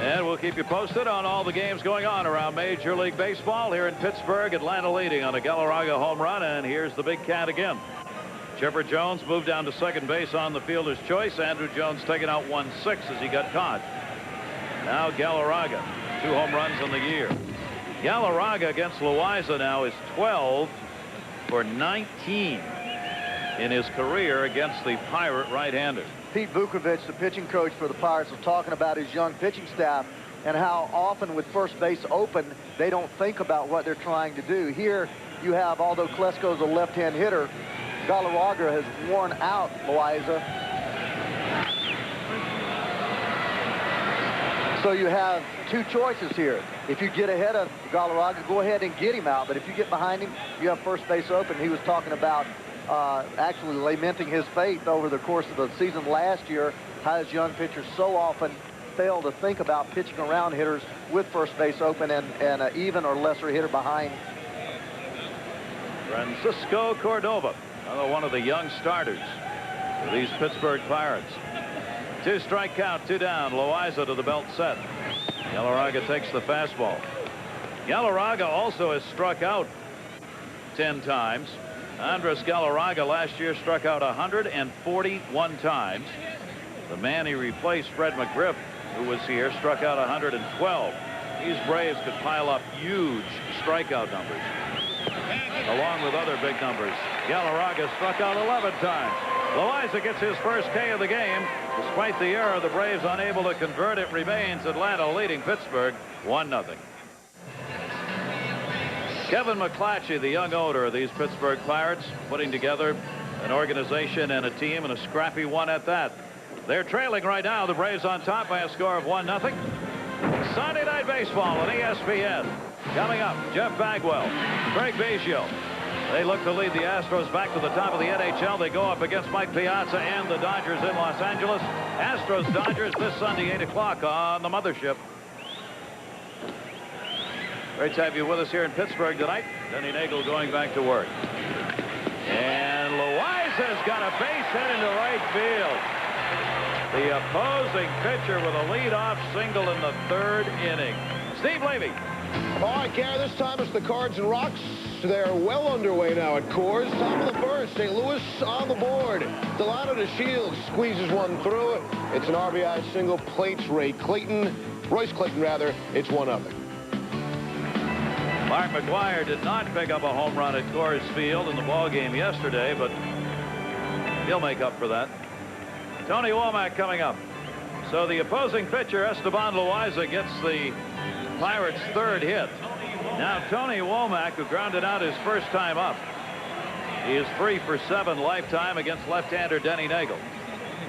And we'll keep you posted on all the games going on around Major League Baseball here in Pittsburgh. Atlanta leading on a Galarraga home run, and here's the big cat again. Chipper Jones moved down to second base on the fielder's choice. Andrew Jones taking out 1-6 as he got caught. Now Galarraga, 2 home runs in the year. Galarraga against Loaiza now is 12 for 19 in his career against the Pirate right-hander. Pete Vukovich, the pitching coach for the Pirates, was talking about his young pitching staff and how often with first base open, they don't think about what they're trying to do. Here you have, although Klesko's a left-hand hitter, Galarraga has worn out Loaiza. So you have 2 choices here. If you get ahead of Galarraga, go ahead and get him out. But if you get behind him, you have first base open. He was talking about actually lamenting his fate over the course of the season last year, how his young pitchers so often fail to think about pitching around hitters with first base open and an even or lesser hitter behind. Francisco Cordova, another one of the young starters for these Pittsburgh Pirates. 2-strike count, 2 down. Loaiza to the belt set. Galarraga takes the fastball. Galarraga also has struck out 10 times. Andres Galarraga last year struck out 141 times. The man he replaced, Fred McGriff, who was here, struck out 112. These Braves could pile up huge strikeout numbers, along with other big numbers. Galarraga struck out 11 times. Loaiza gets his first K of the game. Despite the error, the Braves unable to convert. It remains Atlanta leading Pittsburgh 1-0. Kevin McClatchy, the young owner of these Pittsburgh Pirates, putting together an organization and a team, and a scrappy one at that. They're trailing right now. The Braves on top by a score of 1-0. Sunday Night Baseball on ESPN. Coming up, Jeff Bagwell, Craig Biggio. They look to lead the Astros back to the top of the NHL. They go up against Mike Piazza and the Dodgers in Los Angeles. Astros-Dodgers this Sunday, 8 o'clock on the Mothership. Great to have you with us here in Pittsburgh tonight. Denny Neagle going back to work. And Loaiza's got a base hit into right field. The opposing pitcher with a leadoff single in the 3rd inning. Steve Levy. All right, Gary, this time it's the Cards and Rocks. They're well underway now at Coors. Top of the 1st, St. Louis on the board. Delano to Shields squeezes one through it. It's an RBI single. Plates Royce Clayton, It's 1-0. Mark McGwire did not pick up a home run at Coors Field in the ball game yesterday, but he'll make up for that. Tony Womack coming up. So the opposing pitcher, Esteban Loaiza, gets the Pirates' 3rd hit. Now Tony Womack, who grounded out his first time up, he is 3 for 7 lifetime against left-hander Denny Neagle.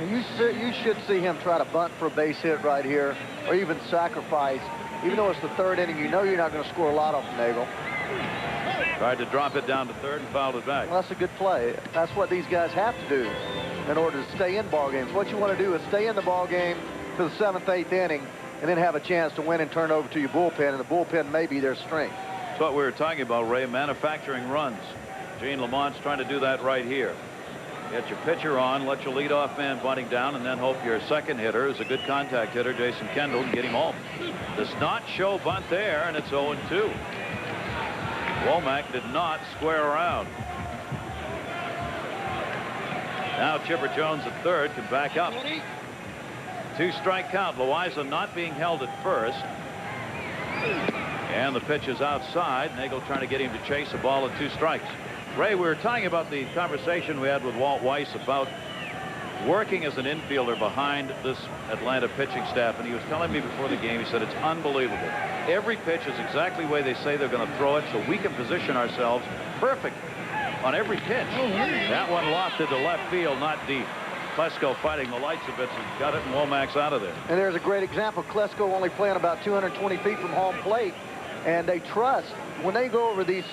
You should see him try to bunt for a base hit right here, or even sacrifice. Even though it's the 3rd inning, you know you're not going to score a lot off Neagle. Tried to drop it down to 3rd and fouled it back. Well, that's a good play. That's what these guys have to do in order to stay in ball games. What you want to do is stay in the ball game to the 7th, 8th inning, and then have a chance to win and turn over to your bullpen, and the bullpen may be their strength. That's what we were talking about, Ray, manufacturing runs. Gene Lamont's trying to do that right here. Get your pitcher on, let your leadoff man bunting down, and then hope your second hitter is a good contact hitter, Jason Kendall, and get him home. Does not show bunt there, and it's 0-2. Womack did not square around. Now Chipper Jones at 3rd can back up. 2-strike count. Loaiza not being held at first. And the pitch is outside. Neagle trying to get him to chase a ball at 2 strikes. Ray, we were talking about the conversation we had with Walt Weiss about working as an infielder behind this Atlanta pitching staff, and he was telling me before the game, he said it's unbelievable. Every pitch is exactly the way they say they're going to throw it, so we can position ourselves perfect on every pitch. That one lofted to left field, not deep. Klesko fighting the lights a bit, and got it, and Womack's out of there. And there's a great example. Klesko only playing about 220 feet from home plate, and they trust when they go over these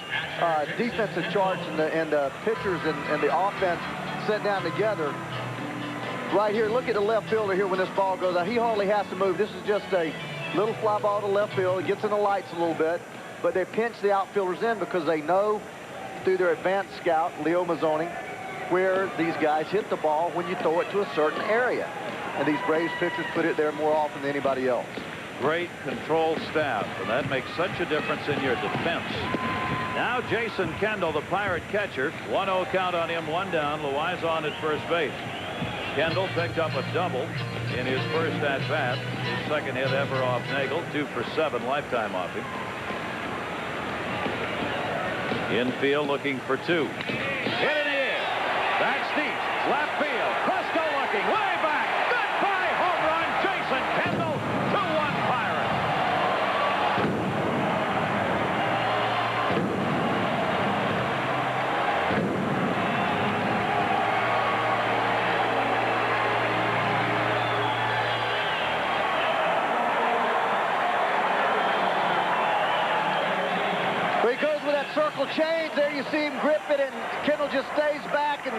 defensive charts and the pitchers and the offense sit down together. Right here, look at the left fielder here when this ball goes out. He hardly has to move. This is just a little fly ball to left field. It gets in the lights a little bit, but they pinch the outfielders in because they know through their advanced scout, Leo Mazzoni, where these guys hit the ball when you throw it to a certain area. And these Braves pitchers put it there more often than anybody else. Great control staff, and that makes such a difference in your defense. Now Jason Kendall, the Pirate catcher. 1-0 count on him, 1 down. Loaiza on at first base. Kendall picked up a double in his first at-bat. His second hit ever off Neagle. 2 for 7 lifetime off him. Infield looking for 2. Hit in the air. That's deep. Left field. Klesko looking way back. Goodbye home run. Jason Kendall. 2-1 Pirates. He goes with that circle change. There you see him grip it, and Kendall just stays back, and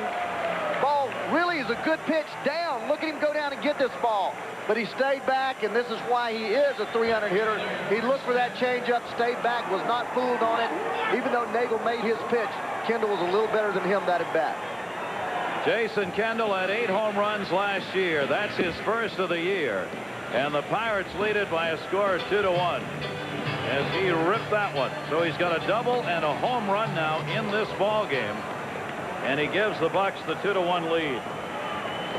ball really is a good pitch down. Look at him go down and get this ball. But he stayed back, and this is why he is a 300 hitter. He looked for that changeup, stayed back, was not fooled on it. Even though Neagle made his pitch, Kendall was a little better than him that at bat. Jason Kendall had 8 home runs last year. That's his first of the year. And the Pirates lead it by a score of 2-1. As he ripped that one. So he's got a double and a home run now in this ball game. and he gives the Bucks the 2-1 lead.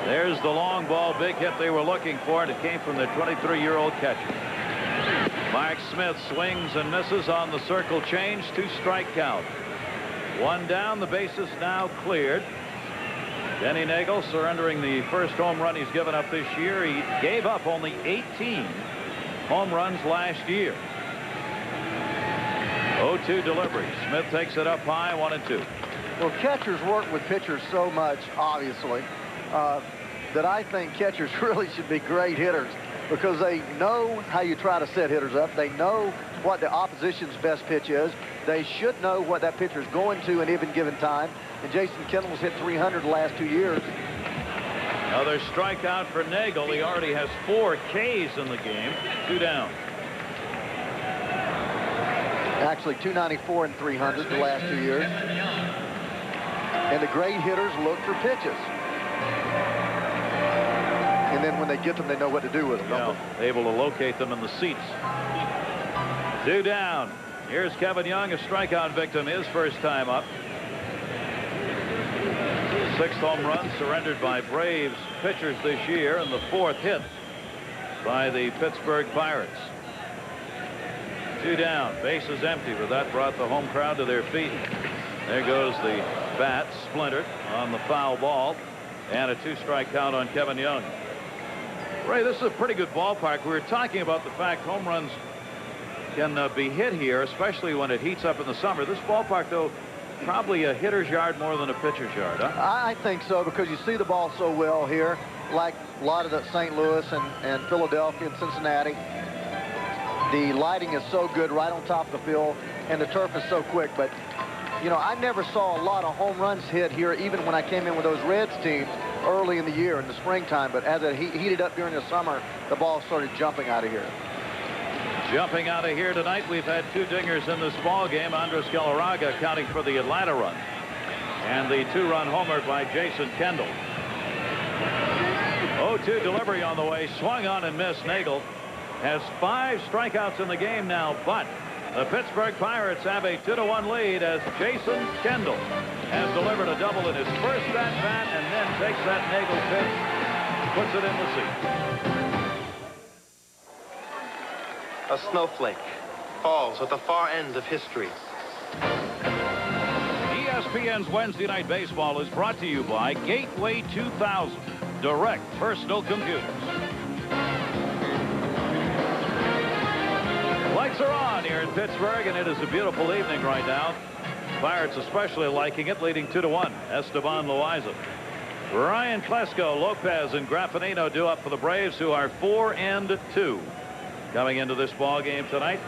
There's the long ball, big hit they were looking for, and it came from the 23-year-old catcher. Mark Smith swings and misses on the circle change. 2-strike count. 1 down. The bases now cleared. Denny Neagle surrendering the first home run he's given up this year. He gave up only 18 home runs last year. 0-2 delivery. Smith takes it up high, 1-2. Well, catchers work with pitchers so much, obviously, that I think catchers really should be great hitters because they know how you try to set hitters up. They know what the opposition's best pitch is. They should know what that pitcher is going to in any given time. And Jason Kendall's hit 300 the last 2 years. Another strikeout for Neagle. He already has 4 Ks in the game. 2 down. Actually, 294 and 300 the last 2 years. And the great hitters look for pitches. And then when they get them, they know what to do with them. Yeah, able to locate them in the seats. 2 down. Here's Kevin Young, a strikeout victim, his first time up. 6th home run surrendered by Braves pitchers this year, and the 4th hit by the Pittsburgh Pirates. 2 down. Bases empty, but that brought the home crowd to their feet. There goes the bat, splintered on the foul ball, and a 2-strike count on Kevin Young. Ray, this is a pretty good ballpark. We were talking about the fact home runs can be hit here, especially when it heats up in the summer. This ballpark, though, probably a hitter's yard more than a pitcher's yard, huh? I think so, because you see the ball so well here, like a lot of the St. Louis and Philadelphia and Cincinnati. The lighting is so good right on top of the field, and the turf is so quick. But, you know, I never saw a lot of home runs hit here, even when I came in with those Reds teams early in the year, in the springtime. But as it heated up during the summer, the ball started jumping out of here. Jumping out of here tonight, we've had 2 dingers in this ball game. Andres Galarraga accounting for the Atlanta run, and the 2-run homer by Jason Kendall. 0-2 delivery on the way, swung on and missed. Neagle has 5 strikeouts in the game now, but the Pittsburgh Pirates have a 2-1 lead as Jason Kendall has delivered a double in his first at-bat and then takes that Neagle pitch, puts it in the seat. A snowflake falls at the far end of history. ESPN's Wednesday Night Baseball is brought to you by Gateway 2000, direct personal computers. Lights are on here in Pittsburgh, and it is a beautiful evening right now. Pirates especially liking it, leading 2-1. Esteban, Loaiza. Ryan Klesko, Lopez, and Graffinino due up for the Braves, who are 4-2. Coming into this ball game tonight,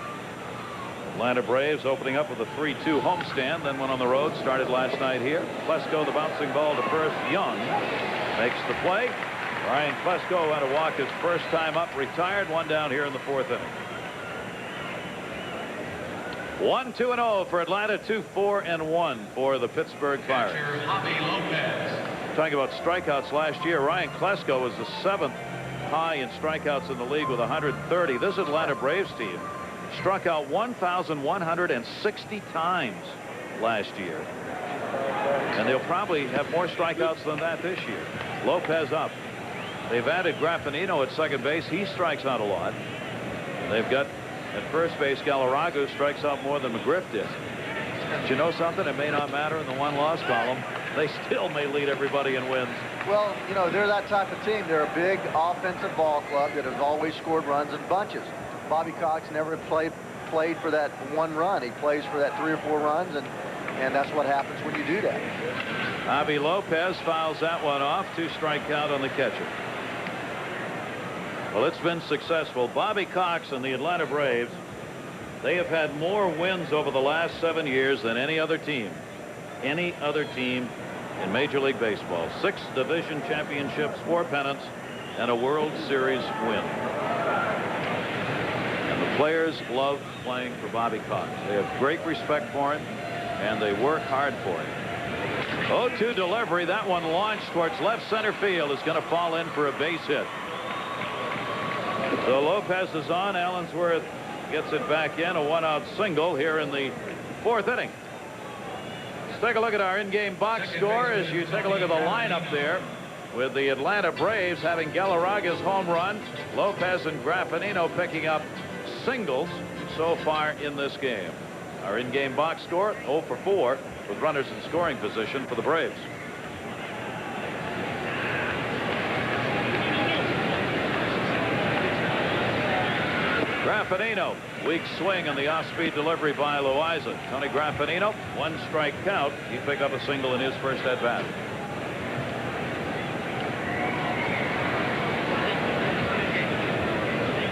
Atlanta Braves opening up with a 3-2 homestand, then went on the road, started last night here. Klesko, the bouncing ball to first. Young makes the play. Ryan Klesko had to walk his first time up, retired. 1 down here in the 4th inning. 1-2-0 for Atlanta, 2-4-1 for the Pittsburgh Pirates. Talking about strikeouts last year, Ryan Klesko was the 7th high in strikeouts in the league with 130. This Atlanta Braves team struck out 1,160 times last year, and they'll probably have more strikeouts than that this year. Lopez up. They've added Graffinino at second base. He strikes out a lot. They've got at first base Galarraga, who strikes out more than McGriff did. But you know something? It may not matter in the 1-loss column. They still may lead everybody in wins. Well, you know, they're that type of team. They're a big offensive ball club that has always scored runs in bunches. Bobby Cox never played for that 1 run. He plays for that 3 or 4 runs, and that's what happens when you do that. Javi Lopez fouls that one off. 2-strike count on the catcher. Well, it's been successful. Bobby Cox and the Atlanta Braves, they have had more wins over the last 7 years than any other team. Any other team in Major League Baseball. 6 division championships, 4 pennants, and a World Series win. And the players love playing for Bobby Cox. They have great respect for him, and they work hard for him. 0-2 delivery. That one launched towards left center field. Is going to fall in for a base hit. So Lopez is on. Allensworth gets it back in. A 1-out single here in the 4th inning. Let's take a look at our in-game box score as you take a look at the lineup there, with the Atlanta Braves having Galarraga's home run, Lopez and Graffinino picking up singles so far in this game. Our in-game box score 0 for 4 with runners in scoring position for the Braves. Graffinino, weak swing on the off-speed delivery by Loaiaza. Tony Graffinino, 1 strike count. He picked up a single in his first at-bat.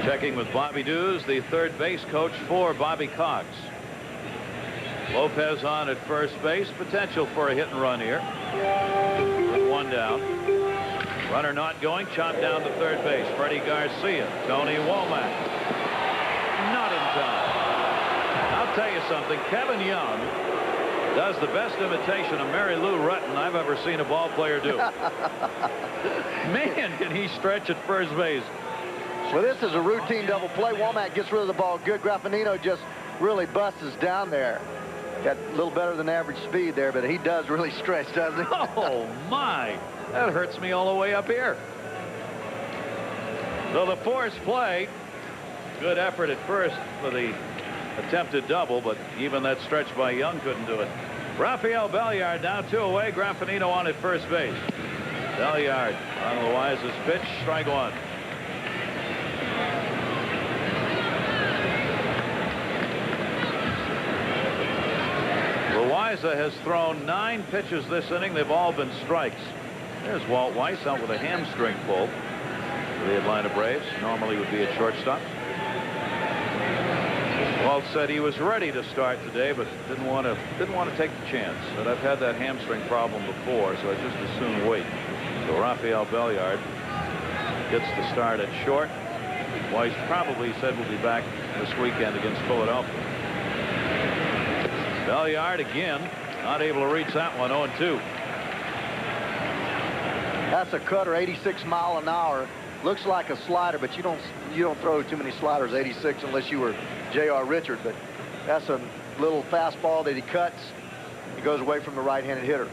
Checking with Bobby Dews, the third base coach for Bobby Cox. Lopez on at first base. Potential for a hit and run here. With 1 down. Runner not going. Chopped down to third base. Freddie Garcia. Tony Womack. Not in time. I'll tell you something. Kevin Young does the best imitation of Mary Lou Retton I've ever seen a ball player do. Man, can he stretch at first base. Well, this is a routine double play. Womack gets rid of the ball good. Graffinino just really busts down there. Got a little better than average speed there, but he does really stretch, doesn't he? Oh, my. That hurts me all the way up here. So the force play. Good effort at first for the attempted double, but even that stretch by Young couldn't do it. Rafael Belliard now 2 away. Graffinino on at first base. Belliard on Loaiza's pitch. Strike 1. Loaiza has thrown 9 pitches this inning. They've all been strikes. There's Walt Weiss out with a hamstring pull for the Atlanta Braves. Normally would be at shortstop. Walt said he was ready to start today, but didn't want to take the chance. Said, I've had that hamstring problem before, so I just as soon wait. So Rafael Belliard gets the start at short. Weiss probably said we'll be back this weekend against Philadelphia. Belliard again, not able to reach that one. 0-2. That's a cutter, 86 mile an hour. Looks like a slider, but you don't throw too many sliders 86 unless you were J.R. Richard. But that's a little fastball that he cuts. He goes away from the right-handed hitter.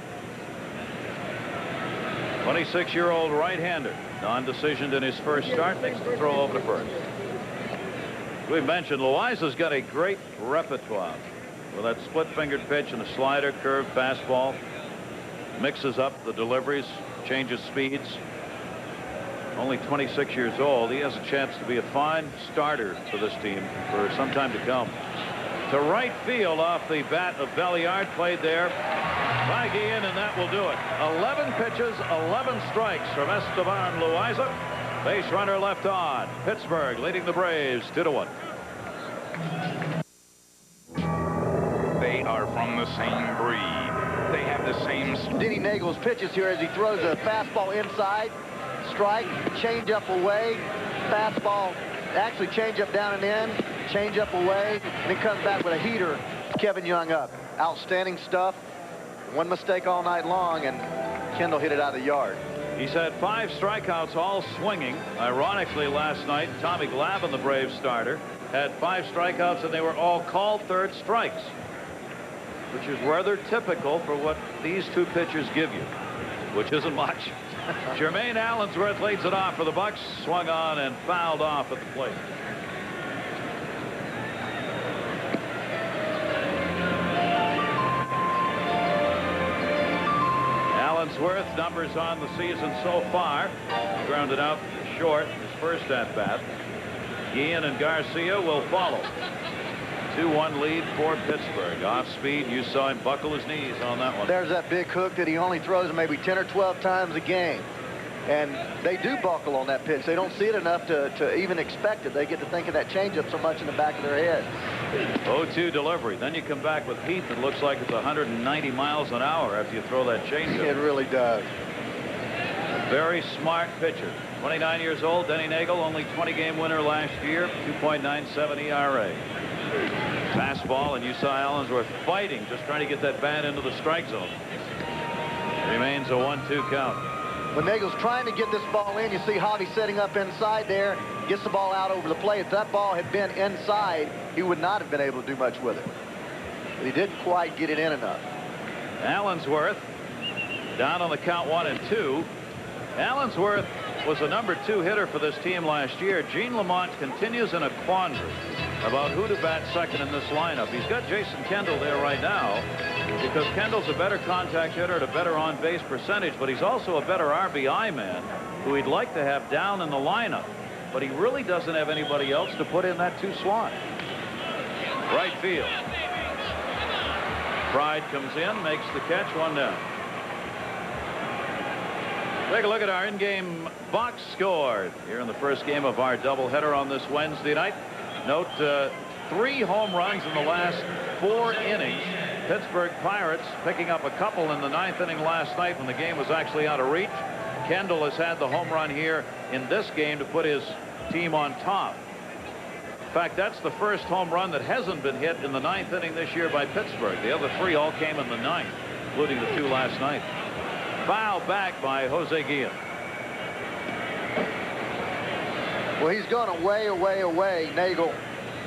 26-year-old right-hander, non-decisioned in his first start, makes the throw over to first. We mentioned Loaiza's got a great repertoire with that split-fingered pitch and a slider, curve, fastball. Mixes up the deliveries, changes speeds. Only 26 years old. He has a chance to be a fine starter for this team for some time to come. To right field off the bat of Belliard, played there by Guillen, and that will do it. 11 pitches, 11 strikes from Esteban Loaiza. Base runner left on. Pittsburgh leading the Braves 2-1. They are from the same breed. They have the same... Denny Neagle's pitches here as he throws a fastball inside. Strike, change up away, fastball, actually change up down and in, change up away, and then comes back with a heater. Kevin Young up. Outstanding stuff. One mistake all night long, and Kendall hit it out of the yard. He's had 5 strikeouts, all swinging. Ironically, last night, Tommy Glavine, the Braves starter, had 5 strikeouts, and they were all called third strikes, which is rather typical for what these 2 pitchers give you, which isn't much. Jermaine Allensworth leads it off for the Bucks. Swung on and fouled off at the plate. Allensworth, numbers on the season so far. Grounded out short his first at-bat. Guillen and Garcia will follow. 2-1 lead for Pittsburgh. Off speed, you saw him buckle his knees on that one. There's that big hook that he only throws maybe 10 or 12 times a game. And they do buckle on that pitch. They don't see it enough to even expect it. They get to think of that changeup so much in the back of their head. 0-2 delivery. Then you come back with heat that looks like it's 190 miles an hour after you throw that changeup. It really does. A very smart pitcher. 29 years old, Denny Neagle, only 20-game winner last year, 2.97 ERA. Fastball, and you saw Allensworth fighting, just trying to get that bat into the strike zone. Remains a 1-2 count. When Nagle's trying to get this ball in, you see Javi setting up inside there, gets the ball out over the plate. If that ball had been inside, he would not have been able to do much with it. But he didn't quite get it in enough. Allensworth down on the count 1-2. Allensworth was the #2 hitter for this team last year. Gene Lamont continues in a quandary about who to bat second in this lineup. He's got Jason Kendall there right now because Kendall's a better contact hitter at a better on-base percentage, but he's also a better RBI man who he'd like to have down in the lineup. But he really doesn't have anybody else to put in that 2 slot. Right field. Pride comes in, makes the catch, 1 down. Take a look at our in-game box score here in the first game of our doubleheader on this Wednesday night. Note 3 home runs in the last 4 innings. Pittsburgh Pirates picking up a couple in the 9th inning last night when the game was actually out of reach. Kendall has had the home run here in this game to put his team on top. In fact, that's the first home run that hasn't been hit in the 9th inning this year by Pittsburgh. The other 3 all came in the 9th, including the 2 last night. Foul back by Jose Guillen. Well, he's gone away, Neagle,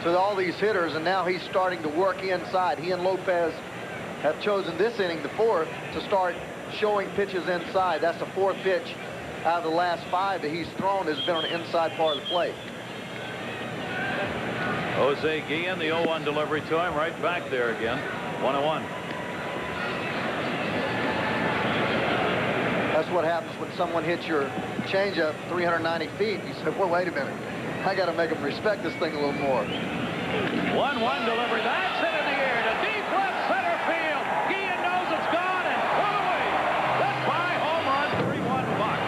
to all these hitters, and now he's starting to work inside. He and Lopez have chosen this inning, the 4th, to start showing pitches inside. That's the 4th pitch out of the last 5 that he's thrown has been on the inside part of the plate. Jose Guillen, the 0-1 delivery to him, right back there again. 1-1. That's what happens when someone hits your changeup 390 feet. You say, well, wait a minute. I got to make them respect this thing a little more. 1-1 delivery. That's it in the air to deep left center field. Guillen knows it's gone and put away. That's by home run, 3-1 Buck.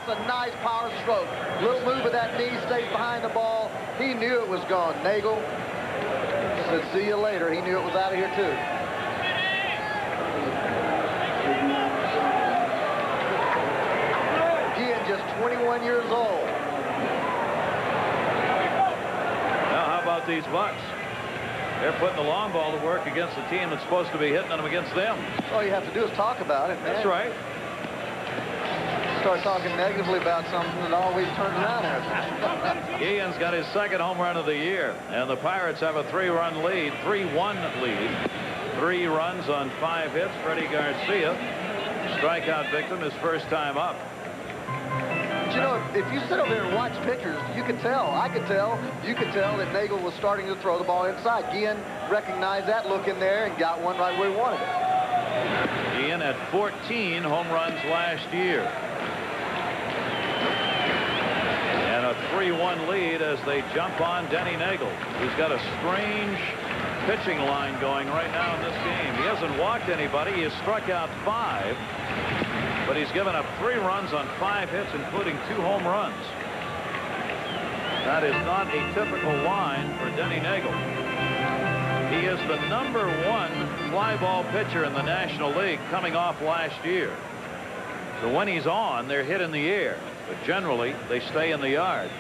A nice power stroke. Little move of that knee, stays behind the ball. He knew it was gone. Neagle said, see you later. He knew it was out of here, too. Guillen, just 21 years old. Now, how about these Bucks? They're putting the long ball to work against the team that's supposed to be hitting them against them. All you have to do is talk about it, man. That's right. Start talking negatively about something and always turns around there. Guillen's got his 2nd home run of the year, and the Pirates have a 3-run lead, 3-1 lead. 3 runs on 5 hits. Freddie Garcia, strikeout victim, his first time up. But you know, if you sit over there and watch pitchers, you could tell, I could tell, you could tell that Neagle was starting to throw the ball inside. Guillen recognized that, looked in there, and got one right where he wanted it. Guillen had 14 home runs last year. And a 3-1 lead as they jump on Denny Neagle, who's got a strange pitching line going right now in this game. He hasn't walked anybody. He has struck out 5, but he's given up 3 runs on 5 hits, including 2 home runs. That is not a typical line for Denny Neagle. He is the #1 fly ball pitcher in the National League coming off last year. So when he's on, they're hit in the air, but generally they stay in the yard.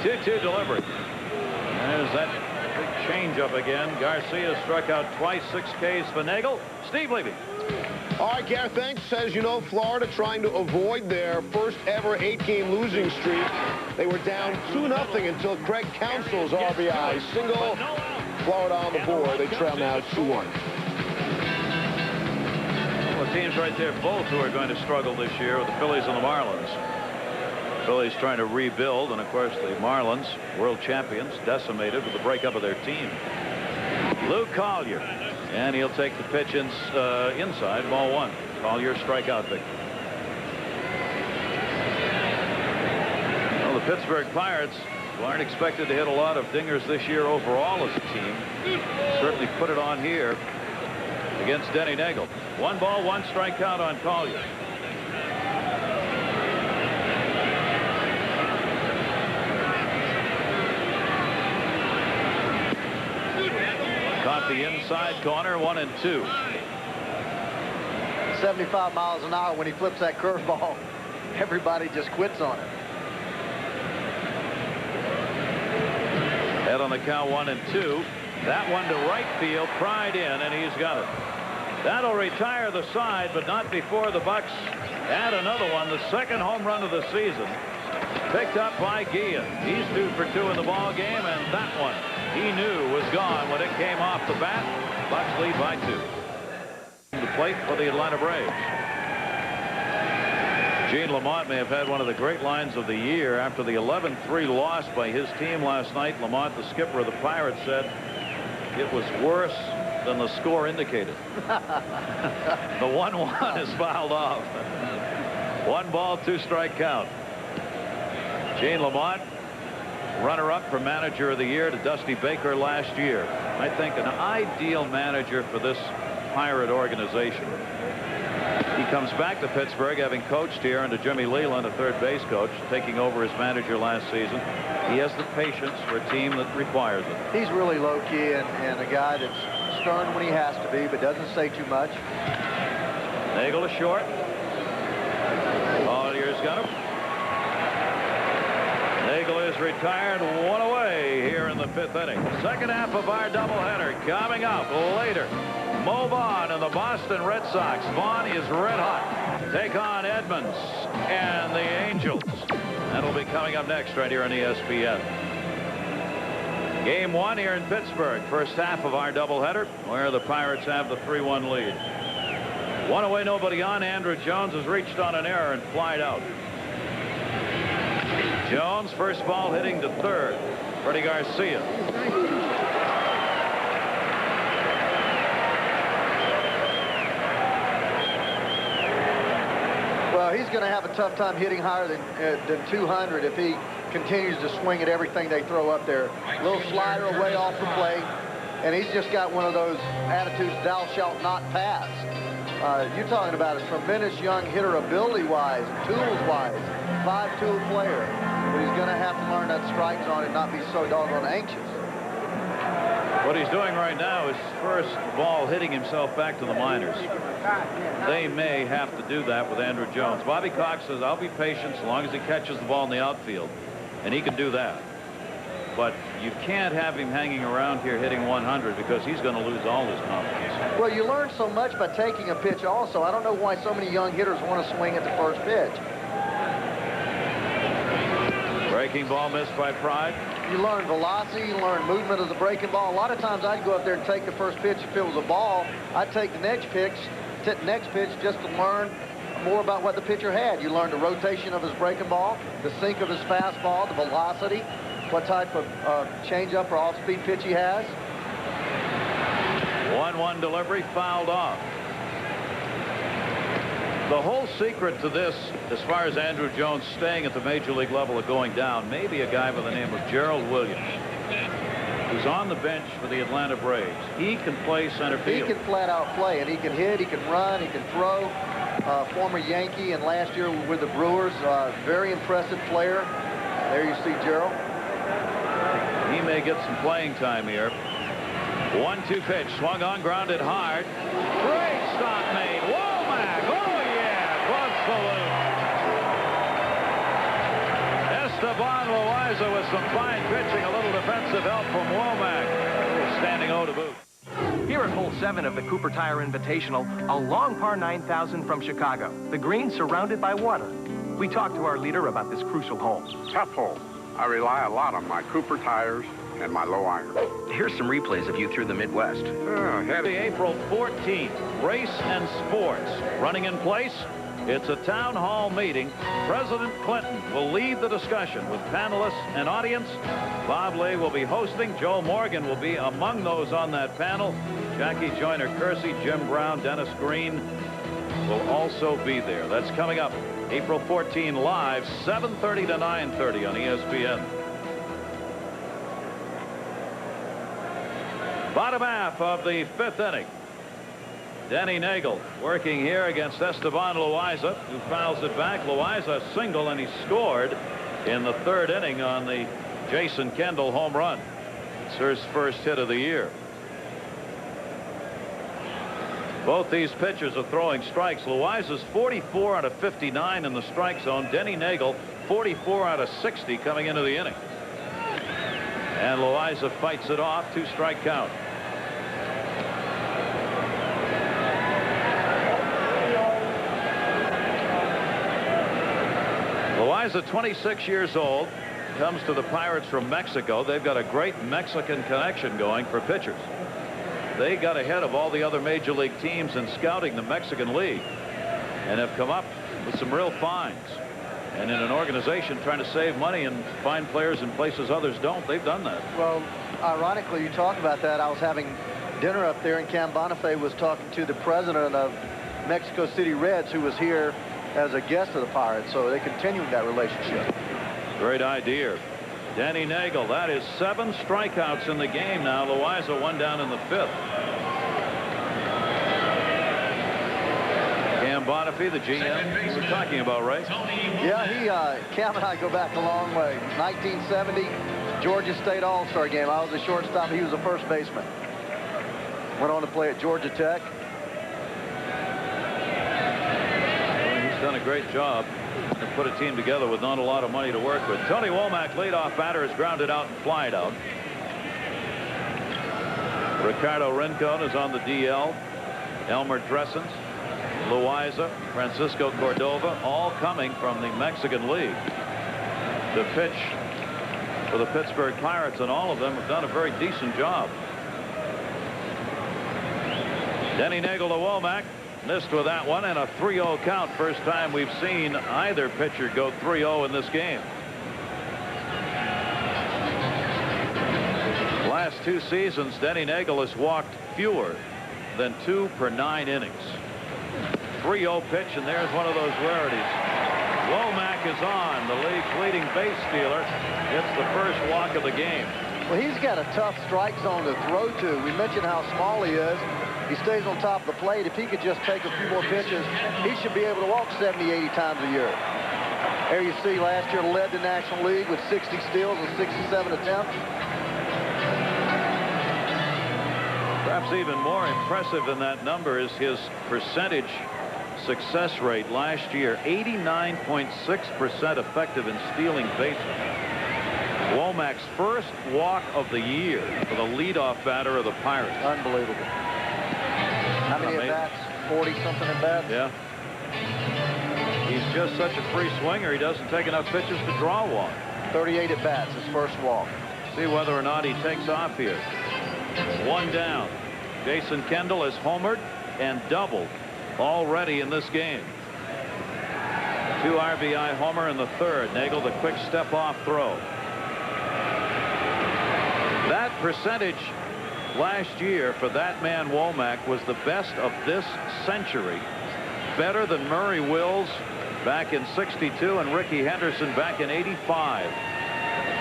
2-2 delivery. There's that big changeup again. Garcia struck out twice, 6 Ks for Neagle. Steve Levy. All right, Gareth, thanks. As you know, Florida trying to avoid their first ever 8-game losing streak. They were down 2-0 until Craig Counsell's RBI single. Florida on the board. They trail now 2-1. Well, the teams right there, both who are going to struggle this year, with the Phillies and the Marlins. Phillies trying to rebuild, and of course the Marlins, world champions, decimated with the breakup of their team. Lou Collier, and he'll take the pitch inside, ball 1. Collier strikeout victim. Well, the Pittsburgh Pirates, who aren't expected to hit a lot of dingers this year overall as a team, certainly put it on here against Denny Neagle. 1 ball, 1 strikeout on Collier. Caught the inside corner, 1-2. 75 miles an hour. When he flips that curveball, everybody just quits on it. Head on the count, 1-2. That one to right field, Pride in, and he's got it. That'll retire the side, but not before the Bucks add another one. The second home run of the season, picked up by Guillen. He's 2 for 2 in the ball game, and that one he knew was gone when it came off the bat. Bucks lead by 2. The plate for the Atlanta Braves. Gene Lamont may have had one of the great lines of the year after the 11-3 loss by his team last night. Lamont, the skipper of the Pirates, said it was worse than the score indicated. The 1-1 is fouled off. 1 ball, 2 strike count. Gene Lamont, runner-up for manager of the year to Dusty Baker last year. I think an ideal manager for this Pirate organization. He comes back to Pittsburgh, having coached here under Jimmy Leland, a third base coach, taking over as manager last season. He has the patience for a team that requires it. He's really low-key and a guy that's stern when he has to be, but doesn't say too much. Neagle to short. Loaiaza's got him. Neagle is retired, 1 away here in the 5th inning. Second half of our doubleheader coming up later. Mo Vaughn and the Boston Red Sox. Vaughn is red hot. Take on Edmonds and the Angels. That'll be coming up next right here on ESPN. Game 1 here in Pittsburgh. First half of our doubleheader, where the Pirates have the 3-1 lead. 1 away, nobody on. Andrew Jones has reached on an error and flied out. Jones, first ball hitting to third. Freddie Garcia. Well, he's going to have a tough time hitting higher than 200 if he continues to swing at everything they throw up there. Little slider away off the plate, and he's just got one of those attitudes, thou shalt not pass. You're talking about a tremendous young hitter ability-wise, tools-wise, 5-tool player. But he's going to have to learn that strike zone and not be so doggone anxious. What he's doing right now is first ball hitting himself back to the minors. They may have to do that with Andrew Jones. Bobby Cox says, I'll be patient as long as he catches the ball in the outfield. And he can do that. But you can't have him hanging around here hitting 100 because he's going to lose all his confidence. Well, you learn so much by taking a pitch also. I don't know why so many young hitters want to swing at the first pitch. Breaking ball missed by Pride. You learn velocity, you learn movement of the breaking ball. A lot of times I'd go up there and take the first pitch if it was a ball. I'd take the next pitch just to learn more about what the pitcher had. You learn the rotation of his breaking ball, the sink of his fastball, the velocity, what type of changeup or off-speed pitch he has. 1-1 delivery, fouled off. The whole secret to this, as far as Andrew Jones staying at the major league level or going down, may be a guy by the name of Gerald Williams, who's on the bench for the Atlanta Braves. He can play center field. He can flat out play, and he can hit, he can run, he can throw. Former Yankee, and last year with the Brewers, very impressive player. There you see Gerald. He may get some playing time here. 1-2 pitch, swung on, grounded hard. Great stop made. Womack, oh yeah, glove salute. Esteban Loaiza with some fine pitching, a little defensive help from Womack. Standing O to boot. Here at hole 7 of the Cooper Tire Invitational, a long par 9,000 from Chicago. The green surrounded by water. We talked to our leader about this crucial hole. Tough hole. I rely a lot on my Cooper tires and my low iron. Here's some replays of you through the Midwest. The April 14th, Race and Sports. Running in place, it's a town hall meeting. President Clinton will lead the discussion with panelists and audience. Bob Lee will be hosting. Joe Morgan will be among those on that panel. Jackie Joyner-Kersee, Jim Brown, Dennis Green will also be there. That's coming up April 14 live, 7:30 to 9:30 on ESPN. Bottom half of the 5th inning. Denny Neagle working here against Esteban Loaiza, who fouls it back. Loaiza single, and he scored in the 3rd inning on the Jason Kendall home run. It's his first hit of the year. Both these pitchers are throwing strikes. Loaiza's 44 out of 59 in the strike zone. Denny Neagle 44 out of 60 coming into the inning. And Loaiza fights it off. 2-strike count. Loaiza, 26 years old, comes to the Pirates from Mexico. They've got a great Mexican connection going for pitchers. They got ahead of all the other major league teams in scouting the Mexican League and have come up with some real finds. And in an organization trying to save money and find players in places others don't, they've done that. Well, ironically, you talk about that. I was having dinner up there, and Cam Bonifay was talking to the president of Mexico City Reds, who was here as a guest of the Pirates. So they're continuing that relationship. Great idea. Denny Neagle, that is 7 strikeouts in the game now. Loaiza 1 down in the 5th. Cam Bonifay, the GM, we were talking about, right? Yeah, Cam and I go back a long way. 1970, Georgia State All-Star game. I was a shortstop. He was a first baseman. Went on to play at Georgia Tech. Well, he's done a great job to put a team together with not a lot of money to work with. Tony Womack, leadoff batter, is grounded out and flied out. Ricardo Rincon is on the DL. Elmer Dressens, Loaiza, Francisco Cordova, all coming from the Mexican League to pitch for the Pittsburgh Pirates, and all of them have done a very decent job. Denny Neagle to Womack. Missed with that one, and a 3-0 count. First time we've seen either pitcher go 3-0 in this game. Last 2 seasons, Denny Neagle has walked fewer than 2 per 9 innings. 3-0 pitch, and there's one of those rarities. Womack is on. The league's leading base stealer. It's the first walk of the game. Well, he's got a tough strike zone to throw to. We mentioned how small he is. He stays on top of the plate. If he could just take a few more pitches, he should be able to walk 70, 80 times a year. There you see last year led the National League with 60 steals and 67 attempts. Perhaps even more impressive than that number is his percentage success rate last year. 89.6% effective in stealing bases. Womack's first walk of the year for the leadoff batter of the Pirates. Unbelievable. How many at-bats? 40-something at-bats? Yeah. He's just such a free swinger, he doesn't take enough pitches to draw one. 38 at-bats, his first walk. See whether or not he takes off here. 1 down. Jason Kendall has homered and doubled already in this game. 2 RBI homer in the 3rd. Neagle, the quick step-off throw. That percentage last year for that man Womack was the best of this century. Better than Murray Wills back in '62 and Ricky Henderson back in '85.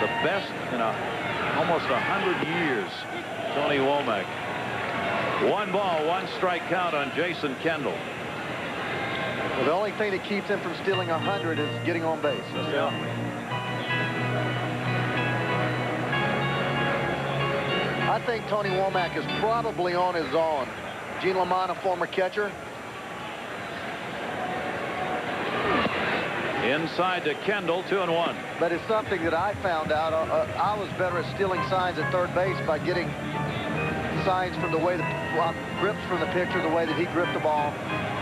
The best in almost 100 years. Tony Womack. 1 ball, 1 strike count on Jason Kendall. Well, the only thing that keeps him from stealing 100 is getting on base. Yeah. I think Tony Womack is probably on his own. Gene Lamont, a former catcher. Inside to Kendall, 2-1. But it's something that I found out. I was better at stealing signs at third base by getting signs from the way the grips from the pitcher, the way that he gripped the ball.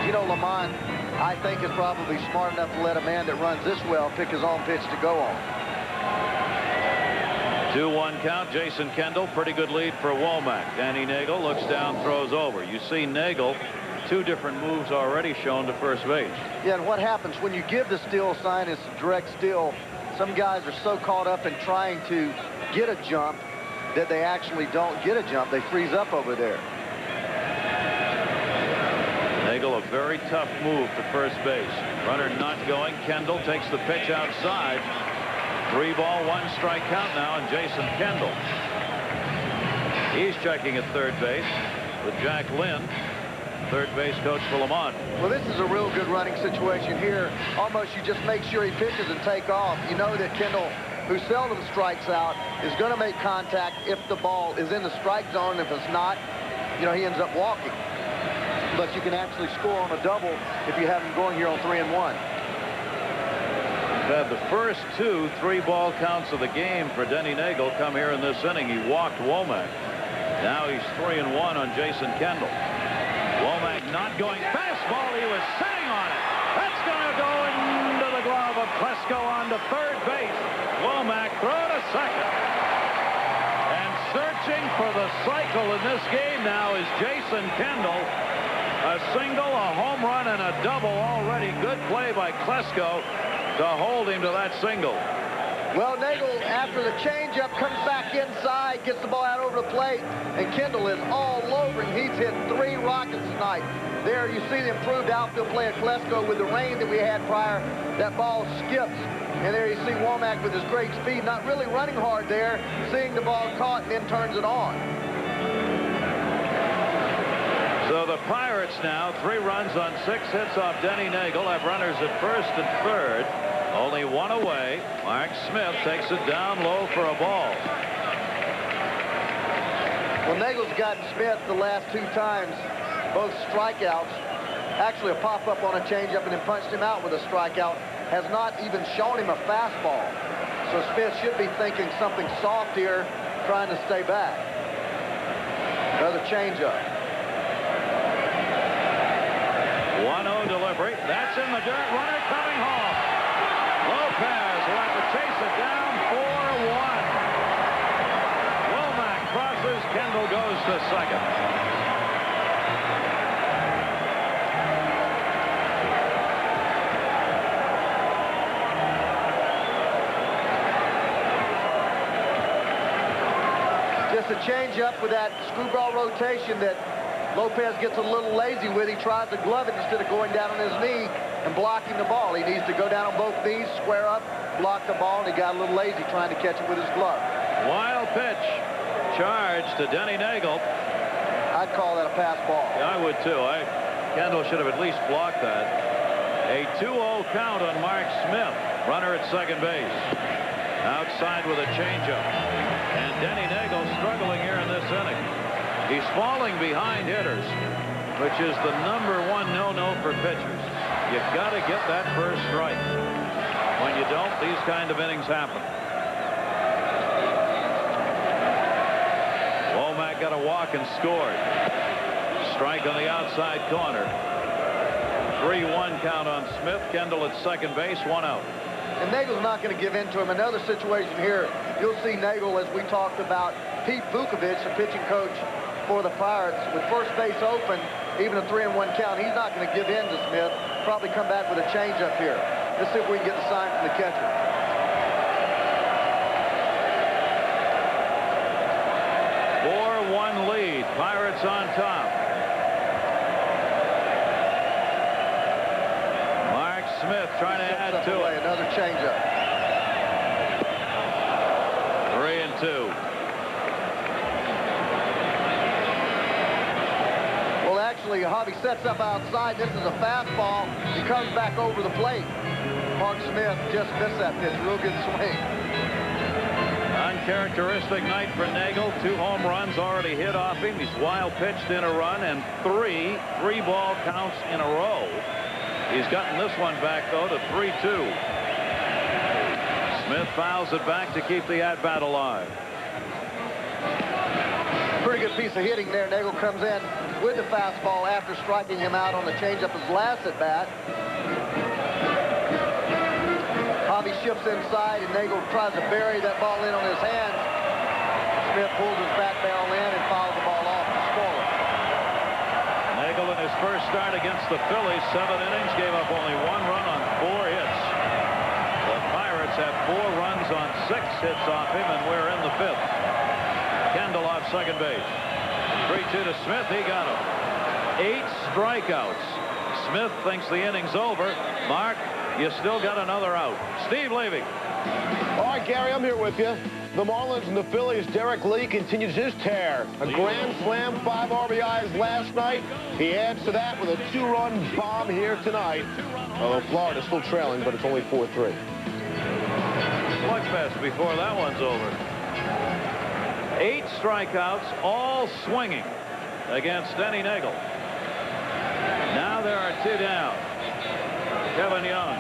Gino Lamont, I think, is probably smart enough to let a man that runs this well pick his own pitch to go on. 2-1 count. Jason Kendall, pretty good lead for Womack. Danny Neagle looks down, throws over. You see Neagle, 2 different moves already shown to first base. Yeah, and what happens when you give the steal sign, it's direct steal. Some guys are so caught up in trying to get a jump that they actually don't get a jump. They freeze up over there. Neagle, a very tough move to first base. Runner not going. Kendall takes the pitch outside. 3 ball, 1 strike count now on Jason Kendall. He's checking at third base with Jack Lynn, third base coach for Lamont. Well, this is a real good running situation here. Almost you just make sure he pitches and take off. You know that Kendall, who seldom strikes out, is going to make contact if the ball is in the strike zone. If it's not, you know, he ends up walking. but you can actually score on a double if you have him going here on 3-1. Had the first 2 3-ball counts of the game for Denny Neagle come here in this inning. He walked Womack. Now he's 3-1 on Jason Kendall. Womack not going. Fastball, he was sitting on it. That's going to go into the glove of Klesko on to third base. Womack throw to second. And searching for the cycle in this game now is Jason Kendall. A single, a home run, and a double already. Good play by Klesko to hold him to that single. Well, Neagle, after the changeup, comes back inside, gets the ball out over the plate, and Kendall is all over him. He's hit 3 rockets tonight. There you see the improved outfield play at Klesko with the rain that we had prior. That ball skips. And there you see Womack with his great speed, not really running hard there, seeing the ball caught and then turns it on. So the Pirates now, 3 runs on 6 hits off Denny Neagle, have runners at first and third. Only 1 away. Mark Smith takes it down low for a ball. Well, Nagle's gotten Smith the last 2 times, both strikeouts. Actually, a pop-up on a changeup and then punched him out with a strikeout. Has not even shown him a fastball. So Smith should be thinking something soft here, trying to stay back. Another changeup. 1-0 delivery. That's in the dirt. Runner coming home. Lopez will have to chase it down. 4-1. Womack crosses. Kendall goes to second. Just a changeup with that screwball rotation that Lopez gets a little lazy with. He tries to glove it instead of going down on his knee and blocking the ball. He needs to go down on both knees, square up, block the ball, and he got a little lazy trying to catch it with his glove. Wild pitch. Charge to Denny Neagle. I'd call that a pass ball. Yeah, I would too. Kendall should have at least blocked that. A 2-0 count on Mark Smith. Runner at second base. Outside with a changeup. And Denny Neagle struggling here in this inning. He's falling behind hitters, which is the #1 no-no for pitchers. You got to get that first strike. When you don't, these kind of innings happen. Womack got a walk and scored. Strike on the outside corner. 3-1 count on Smith. Kendall at second base, 1 out. And Nagle's not going to give in to him. Another situation here, you'll see Neagle, as we talked about, Pete Vukovich, the pitching coach for the Pirates, with first base open, even a 3-1 count. He's not going to give in to Smith. Probably come back with a changeup here. Let's see if we can get the sign from the catcher. One lead. Pirates on top. Mark Smith trying to add to it. Another changeup. 3-2. Well, actually, Hobby sets up outside. This is a fastball. He comes back over the plate. Mark Smith just missed that pitch. Real good swing. Uncharacteristic night for Neagle. 2 home runs already hit off him. He's wild pitched in a run and 3 3-ball counts in a row. He's gotten this one back, though, to 3-2. Smith fouls it back to keep the at-bat alive. Pretty good piece of hitting there. Neagle comes in with the fastball after striking him out on the changeup his last at-bat. Hobby shifts inside, and Neagle tries to bury that ball in on his hands. Smith pulls his bat barrel in and fouls the ball off to score. Neagle in his first start against the Phillies, 7 innings, gave up only 1 run on 4 hits. The Pirates have 4 runs on 6 hits off him, and we're in the 5th. Kendall off second base. 3-2 to Smith. He got him. 8 strikeouts. Smith thinks the inning's over. Mark, you still got another out. Steve Levy. All right, Gary, I'm here with you. The Marlins and the Phillies, Derek Lee continues his tear. A grand slam, 5 RBIs last night. He adds to that with a 2-run bomb here tonight. Although Florida's still trailing, but it's only 4-3. Slugfest before that one's over. 8 strikeouts, all swinging against Denny Neagle. Now there are 2 down. Kevin Young.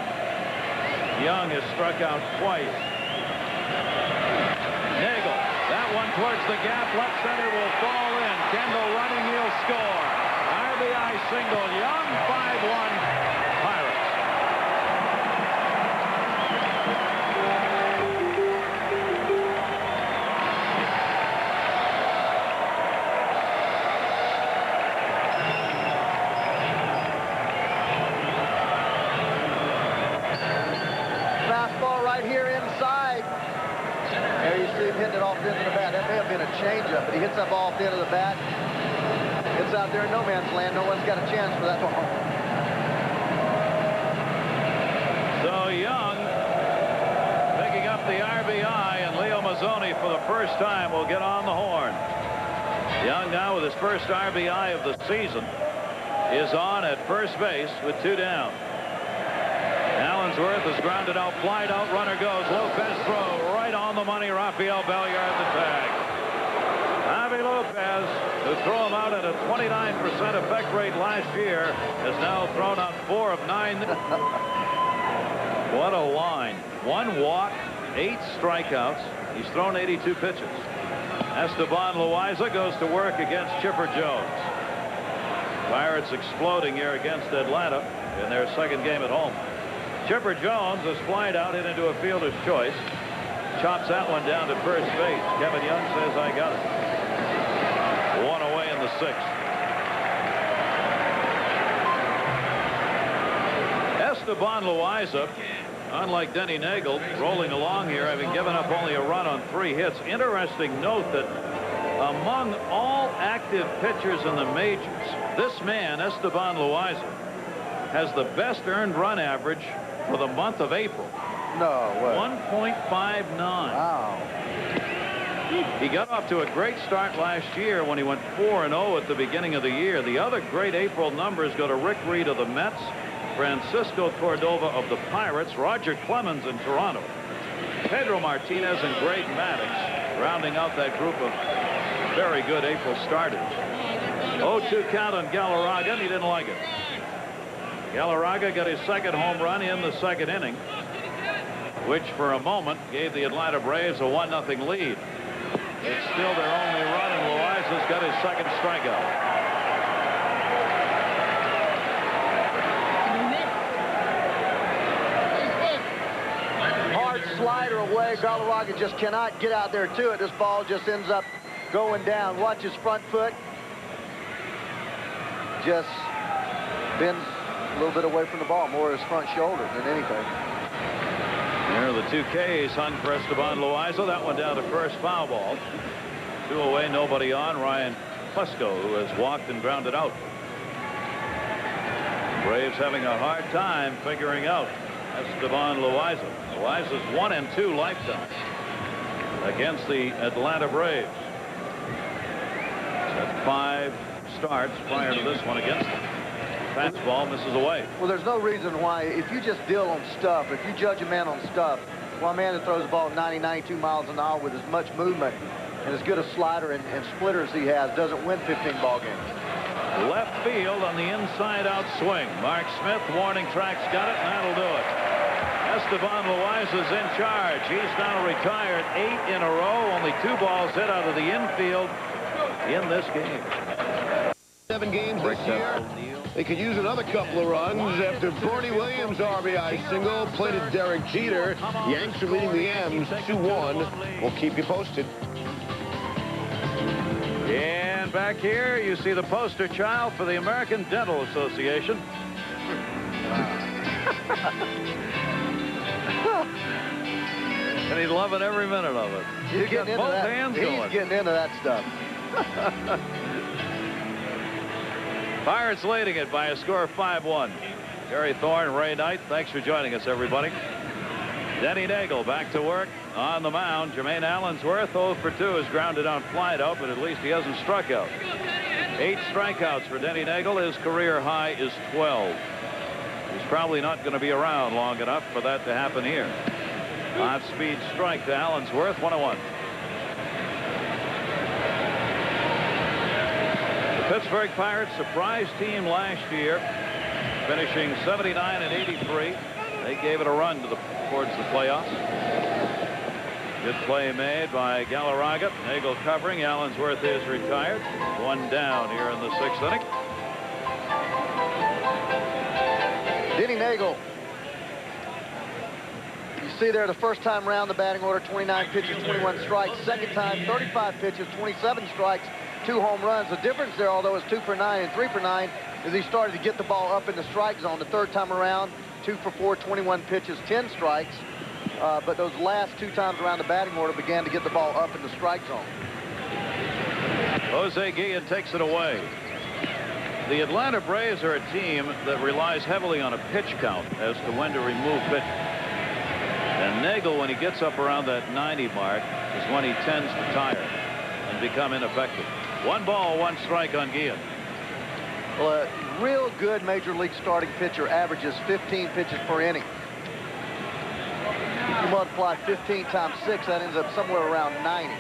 Young has struck out twice. Neagle. That one towards the gap. Left center will fall in. Kendall running. He'll score. RBI single. Young 5-1 Pirates. There you see him hitting it off the end of the bat. That may have been a changeup, but he hits that ball off the end of the bat. It's out there in no man's land. No one's got a chance for that ball. So Young picking up the RBI, and Leo Mazzoni for the first time will get on the horn. Young now with his first RBI of the season is on at first base with 2 down. Allensworth is grounded out, flied out, runner goes. Lopez throw right on the money. Rafael Belliard the tag. Javi Lopez, who threw him out at a 29% effect rate last year, has now thrown out 4 of 9. What a line. 1 walk, 8 strikeouts. He's thrown 82 pitches. Esteban Loaiza goes to work against Chipper Jones. Pirates exploding here against Atlanta in their second game at home. Chipper Jones is flied out, hit into a fielder's choice. Chops that one down to first base. Kevin Young says, I got it. 1 away in the 6th. Esteban Loaiza, unlike Denny Neagle, rolling along here, having given up only a run on 3 hits. Interesting note that among all active pitchers in the majors, this man, Esteban Loaiza, has the best earned run average for the month of April. No way. 1.59. Wow. He got off to a great start last year when he went 4-0 at the beginning of the year. The other great April numbers go to Rick Reed of the Mets, Francisco Cordova of the Pirates, Roger Clemens in Toronto, Pedro Martinez and Greg Maddux, rounding out that group of very good April starters. 0-2 count on Galarraga, and he didn't like it. Galarraga got his second home run in the second inning, which for a moment gave the Atlanta Braves a 1-0 lead. It's still their only run, and Loaiza's got his second strikeout. Hard slider away. Galarraga just cannot get out there to it. This ball just ends up going down. Watch his front foot. Just bends a little bit away from the ball, more his front shoulder than anything. There are the 2 Ks hung for Esteban Loaiza. That one down to first, foul ball. 2 away, nobody on. Ryan Fusco, who has walked and grounded out. Braves having a hard time figuring out Esteban Loaiza. Loaiza's 1-2 lifetime against the Atlanta Braves. He's had 5 starts prior to this one against them. Fastball misses away. Well, there's no reason why, if you just deal on stuff, if you judge a man on stuff, well, a man that throws the ball 90, 92 miles an hour with as much movement and as good a slider and splitter as he has doesn't win 15 ball games. Left field on the inside-out swing. Mark Smith, warning track's got it, and that'll do it. Esteban Loaiza's in charge. He's now retired 8 in a row. Only 2 balls hit out of the infield in this game. 7 games this year. They could use another couple of runs after Bernie Williams' RBI single plated Derek Jeter. Yanks are leading the M's 2-1. We'll keep you posted. And back here, you see the poster child for the American Dental Association. And he's loving every minute of it. He's getting into both that. hands He's going. getting into that stuff. Pirates leading it by a score of 5-1. Gary Thorne, Ray Knight, thanks for joining us, everybody. Denny Neagle back to work on the mound. Jermaine Allensworth, 0 for 2, is grounded on flied out, but at least he hasn't struck out. 8 strikeouts for Denny Neagle. His career high is 12. He's probably not going to be around long enough for that to happen here. Off-speed strike to Allensworth, 1-1. The Pittsburgh Pirates, surprise team last year. finishing 79 and 83. They gave it a run towards the playoffs. Good play made by Galarraga. Neagle covering. Allensworth is retired. One down here in the 6th inning. Denny Neagle. You see there the first time around the batting order, 29 pitches, 21 strikes. Second time, 35 pitches, 27 strikes, 2 home runs. The difference there, although it's 2 for 9 and 3 for 9, is he started to get the ball up in the strike zone. The third time around, 2 for 4, 21 pitches, 10 strikes. But those last 2 times around the batting order began to get the ball up in the strike zone. Jose Guillen takes it away. The Atlanta Braves are a team that relies heavily on a pitch count as to when to remove pitches. And Neagle, when he gets up around that 90 mark, is when he tends to tire and become ineffective. 1 ball, 1 strike on Guillen. Well, a real good major league starting pitcher averages 15 pitches per inning. If you multiply 15 times 6, that ends up somewhere around 90.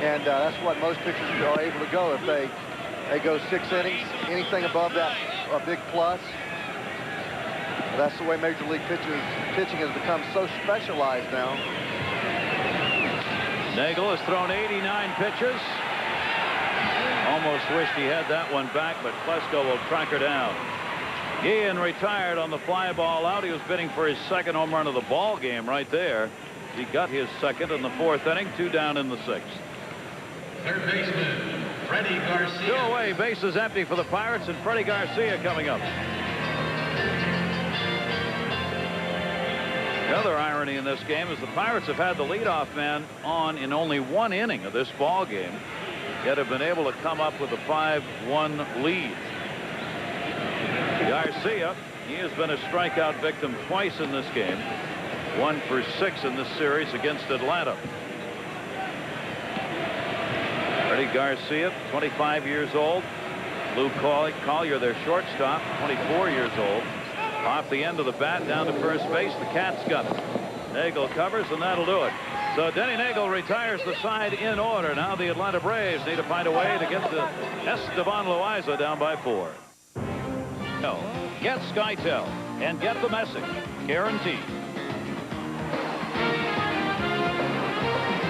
And that's what most pitchers are able to go. If they go 6 innings, anything above that, a big plus. That's the way major league pitching has become so specialized now. Neagle has thrown 89 pitches. Almost wished he had that one back, but Klesko will track her down. Guillen retired on the fly ball out. He was bidding for his 2nd home run of the ball game right there. He got his 2nd in the 4th inning, 2 down in the 6th. Third baseman, Freddie Garcia. 2 away, bases empty for the Pirates, and Freddie Garcia coming up. The other irony in this game is the Pirates have had the leadoff man on in only 1 inning of this ball game, yet have been able to come up with a 5-1 lead. Garcia, he has been a strikeout victim twice in this game. 1 for 6 in this series against Atlanta. Freddie Garcia, 25 years old. Lou Collier, their shortstop, 24 years old. Off the end of the bat, down to first base. The Cats got it. Neagle covers, and that'll do it. So Denny Neagle retires the side in order. Now the Atlanta Braves need to find a way to get the Esteban Loaiza down by 4. No. Get SkyTel and get the message. Guaranteed.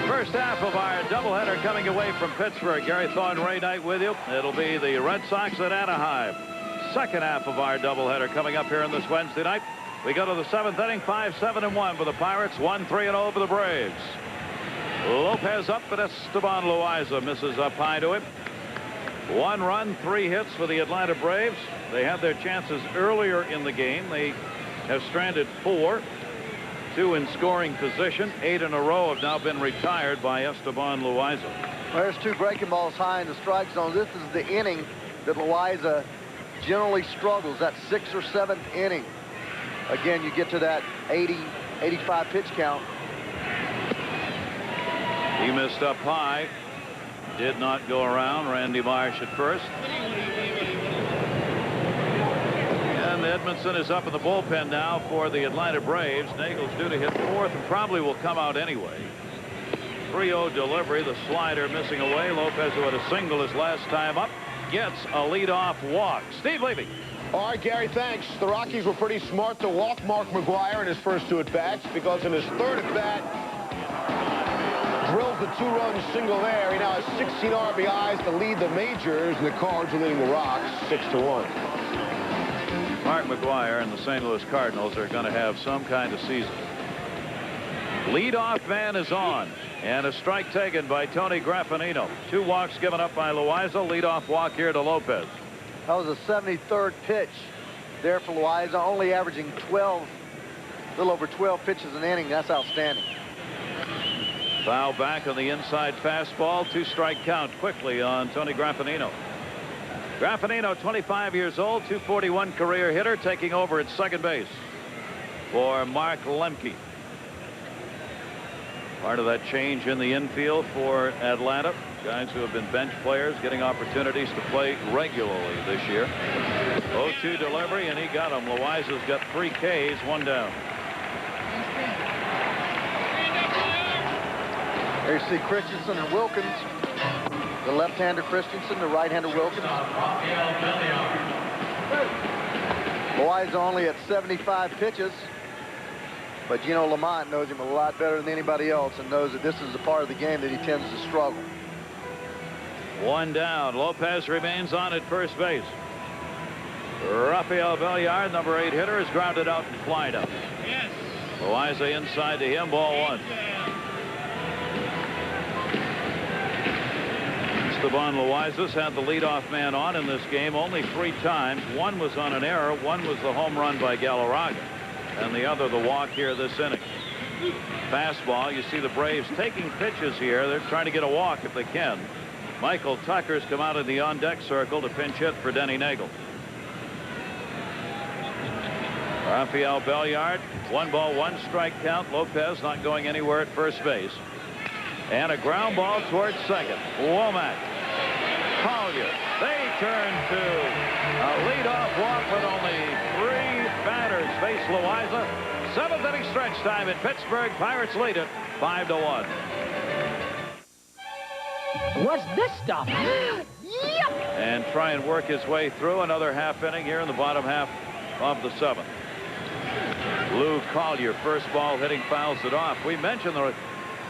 First half of our doubleheader coming away from Pittsburgh. Gary Thorne, Ray Knight with you. It'll be the Red Sox at Anaheim. Second half of our doubleheader coming up here on this Wednesday night. We go to the 7th inning, 5-7-1 for the Pirates, 1-3-0 for the Braves. Lopez up, but Esteban Loaiza misses up high to him. 1 run, 3 hits for the Atlanta Braves. They had their chances earlier in the game. They have stranded 4. 2 in scoring position. 8 in a row have now been retired by Esteban Loaiza. Well, there's 2 breaking balls high in the strike zone. This is the inning that Loaiza generally struggles, that 6th or 7th inning. Again, you get to that 80, 85 pitch count. He missed up high. Did not go around. Randy Marsh at first. And Edmondson is up in the bullpen now for the Atlanta Braves. Neagle's due to hit 4th and probably will come out anyway. 3-0 delivery. The slider missing away. Lopez, who had a single his last time up, gets a leadoff walk. Steve Levy. All right, Gary, thanks. The Rockies were pretty smart to walk Mark McGwire in his first 2 at-bats, because in his 3rd at-bat, drills the 2-run single there. He now has 16 RBIs to lead the majors, and the Cards are leading the Rocks 6-1. Mark McGwire and the St. Louis Cardinals are going to have some kind of season. Leadoff man is on, and a strike taken by Tony Graffinino. 2 walks given up by Loaiza. Leadoff walk here to Lopez. That was a 73rd pitch there for Loaiza, only averaging a little over 12 pitches an inning. That's outstanding. Foul back on the inside fastball. 2-strike count quickly on Tony Graffinino. Graffinino, 25 years old, 241 career hitter, taking over at second base for Mark Lemke. Part of that change in the infield for Atlanta. Guys who have been bench players getting opportunities to play regularly this year. 0-2 delivery, and he got him. Loaiza's got 3 Ks, 1 down. There you see Christensen and Wilkins. The left-hander Christensen, the right-hander Wilkins. Loaiaza only at 75 pitches. But Gino Lamont knows him a lot better than anybody else and knows that this is a part of the game that he tends to struggle. One down. Lopez remains on at first base. Rafael Belliard, number 8 hitter, is grounded out and flied up. Yes. Loaiaza inside to him, ball 1. Esteban Loaiza's had the leadoff man on in this game only 3 times. One was on an error, one was the home run by Galarraga, and the other the walk here this inning. Fastball. You see the Braves taking pitches here. They're trying to get a walk if they can. Michael Tucker's come out of the on-deck circle to pinch hit for Denny Neagle. Rafael Belliard, 1 ball, 1 strike count. Lopez not going anywhere at first base. And a ground ball towards second. Womack. Collier. They turn to a leadoff walk with only 3 batters face Loaiza. 7th inning stretch time in Pittsburgh. Pirates lead it 5-1. What's this stuff? Yep. And try and work his way through another half inning here in the bottom half of the 7th. Lou Collier, first ball hitting, fouls it off. We mentioned the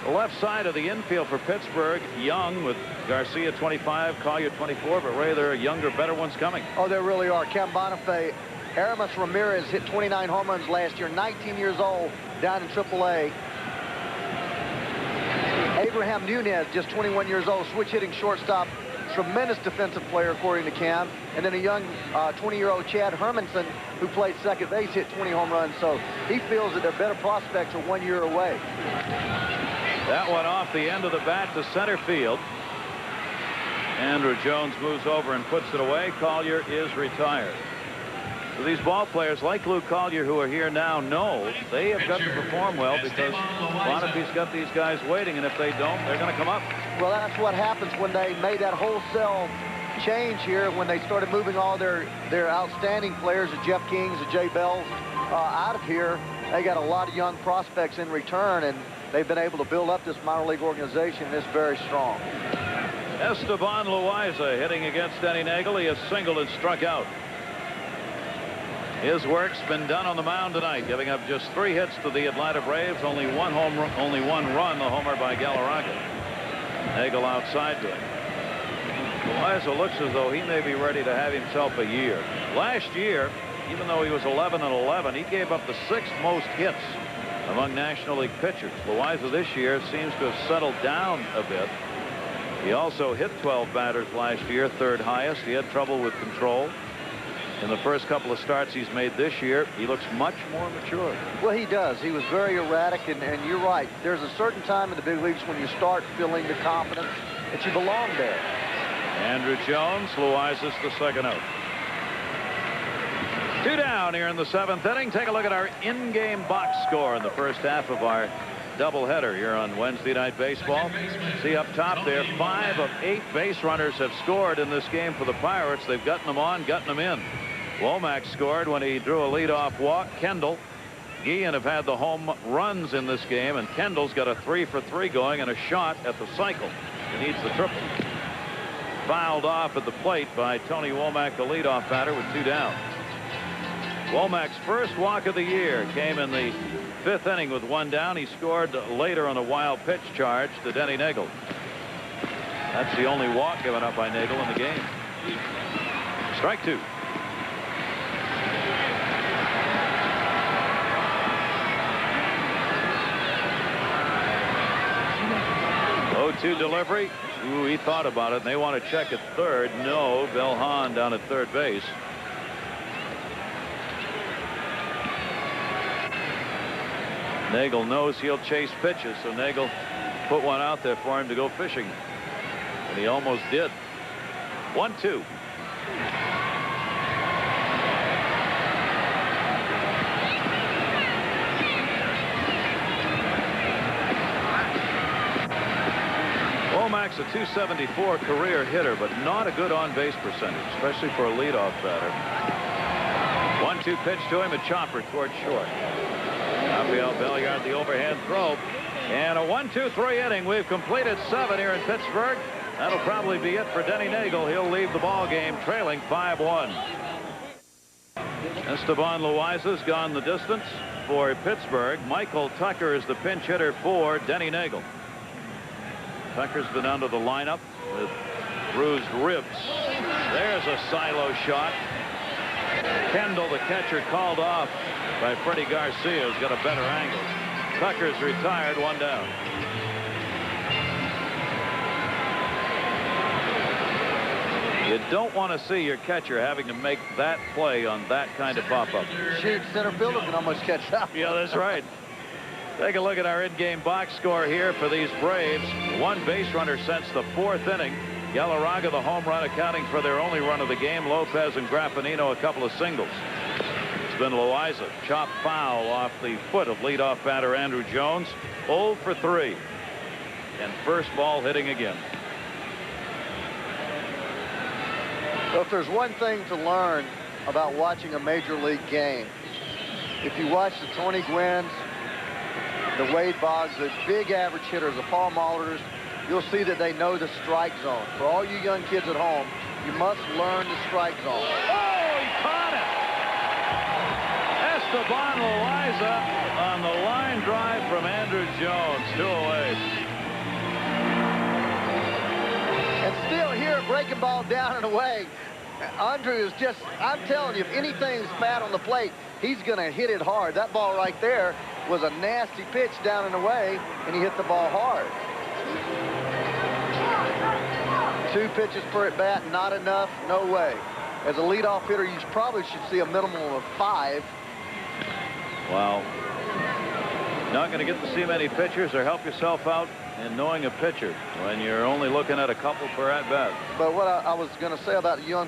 left side of the infield for Pittsburgh, young, with Garcia 25, Collier 24, but Ray, there are younger, better ones coming. Oh, there really are. Cam Bonifay, Aramis Ramirez hit 29 home runs last year, 19 years old, down in AAA. Abraham Nunez, just 21 years old, switch hitting shortstop, tremendous defensive player according to Cam. And then a young 20-year-old Chad Hermanson, who played second base, hit 20 home runs. So he feels that their better prospects are 1 year away. That one off the end of the bat to center field. Andrew Jones moves over and puts it away. Collier is retired. So these ball players like Lou Collier, who are here now, know they have got to perform well because Bonifay's got these guys waiting, and if they don't, they're going to come up. Well, that's what happens when they made that wholesale change here, when they started moving all their outstanding players, the Jeff Kings, the Jay Bells, out of here. They got a lot of young prospects in return, and they've been able to build up this minor league organization, and it's very strong. Esteban Loaiza hitting against Denny Neagle. He has singled and struck out. His work's been done on the mound tonight, giving up just 3 hits to the Atlanta Braves. Only one run, the homer by Galarraga. Neagle outside to him. Loaiza looks as though he may be ready to have himself a year. Last year, even though he was 11-11, he gave up the 6th most hits among National League pitchers. Loaiza this year seems to have settled down a bit. He also hit 12 batters last year, 3rd highest. He had trouble with control. In the first couple of starts he's made this year, he looks much more mature. Well, he does. He was very erratic, and you're right. There's a certain time in the big leagues when you start feeling the confidence that you belong there. Andrew Jones, Loaiza's the second out. 2 down here in the 7th inning. Take a look at our in-game box score in the first half of our doubleheader here on Wednesday Night Baseball. See up top there, 5 of 8 base runners have scored in this game for the Pirates. They've gotten them on, gotten them in. Womack scored when he drew a leadoff walk. Kendall, Guillen have had the home runs in this game, and Kendall's got a 3-for-3 going and a shot at the cycle. He needs the triple. Fouled off at the plate by Tony Womack, the leadoff batter, with 2 down. Womack's first walk of the year came in the 5th inning with 1 down. He scored later on a wild pitch charge to Denny Neagle. That's the only walk given up by Neagle in the game. Strike 2. Oh-2 delivery. Ooh, he thought about it, and they want to check at third. No, Bill Hahn down at third base. Neagle knows he'll chase pitches, so Neagle put one out there for him to go fishing, and he almost did. 1-2. Womack's a .274 career hitter, but not a good on-base percentage, especially for a leadoff batter. 1-2 pitch to him, a chopper toward short. Rafael Belliard, the overhand throw. And a 1-2-3 inning. We've completed 7 here in Pittsburgh. That'll probably be it for Denny Neagle. He'll leave the ball game trailing 5-1. Esteban Loaiza's gone the distance for Pittsburgh. Michael Tucker is the pinch hitter for Denny Neagle. Tucker's been under the lineup with bruised ribs. There's a silo shot. Kendall, the catcher, called off by Freddie Garcia, who's got a better angle. Tucker's retired, 1 down. You don't want to see your catcher having to make that play on that kind of pop-up. Shoot, center fielder can almost catch that. Yeah, that's right. Take a look at our in-game box score here for these Braves. 1 base runner since the 4th inning. Galarraga, the home run, accounting for their only run of the game. Lopez and Graffinino, a couple of singles. It's been Loaiza, chopped foul off the foot of leadoff batter Andrew Jones. 0 for 3. And first ball hitting again. So if there's one thing to learn about watching a major league game, if you watch the Tony Gwynns, the Wade Boggs, the big average hitters, the Paul Mullers, you'll see that they know the strike zone. For all you young kids at home, you must learn the strike zone. Oh, he caught it! Esteban Loaiza on the line drive from Andrew Jones, 2 away. And still here, breaking ball down and away. Andrew is just, I'm telling you, if anything's bad on the plate, he's going to hit it hard. That ball right there was a nasty pitch down and away, and he hit the ball hard. 2 pitches per at bat, not enough, no way. As a leadoff hitter, you probably should see a minimum of 5. Wow. Not going to get to see many pitchers or help yourself out in knowing a pitcher when you're only looking at a couple per at bat. But what I was going to say about young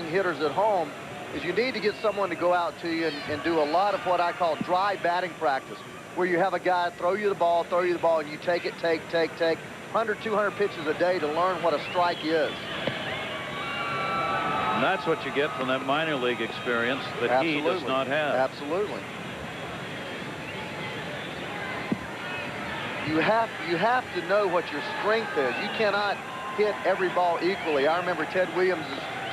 hitters at home is you need to get someone to go out to you and do a lot of what I call dry batting practice, where you have a guy throw you the ball, and you take it, take 100, 200 pitches a day to learn what a strike is. And that's what you get from that minor league experience that Absolutely. he does not have. Absolutely. You have to know what your strength is. You cannot hit every ball equally. I remember Ted Williams'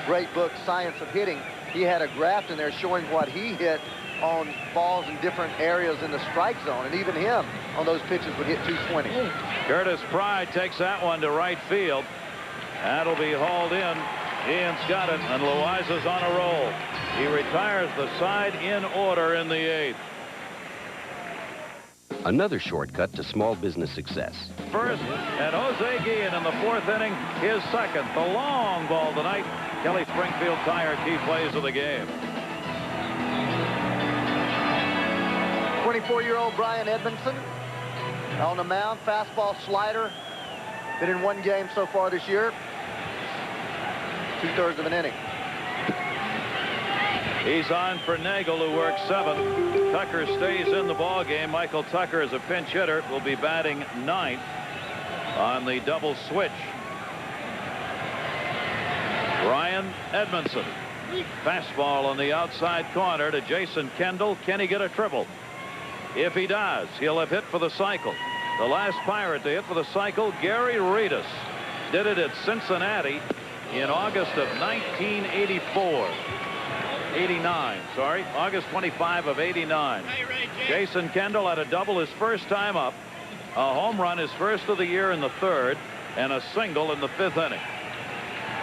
great book, Science of Hitting. He had a graph in there showing what he hit on balls in different areas in the strike zone, and even him on those pitches would hit 220. Curtis Pride takes that one to right field. That'll be hauled in. Ian's got it, and Loaiza's on a roll. He retires the side in order in the 8th. Another shortcut to small business success. First, and Jose Guillen in the 4th inning, his second. The long ball tonight. Kelly Springfield Tire, key plays of the game. 24-year-old Brian Edmondson on the mound, fastball slider. Been in 1 game so far this year. 2/3 of an inning. He's on for Neagle, who works 7. Tucker stays in the ball game. Michael Tucker is a pinch hitter, will be batting 9th on the double switch. Brian Edmondson. Fastball on the outside corner to Jason Kendall. Can he get a triple? If he does, he'll have hit for the cycle. The last Pirate to hit for the cycle, Gary Reedus, did it at Cincinnati in August of 1984. 89, sorry, August 25 of 89. Jason Kendall had a double his first time up, a home run his first of the year in the 3rd, and a single in the 5th inning.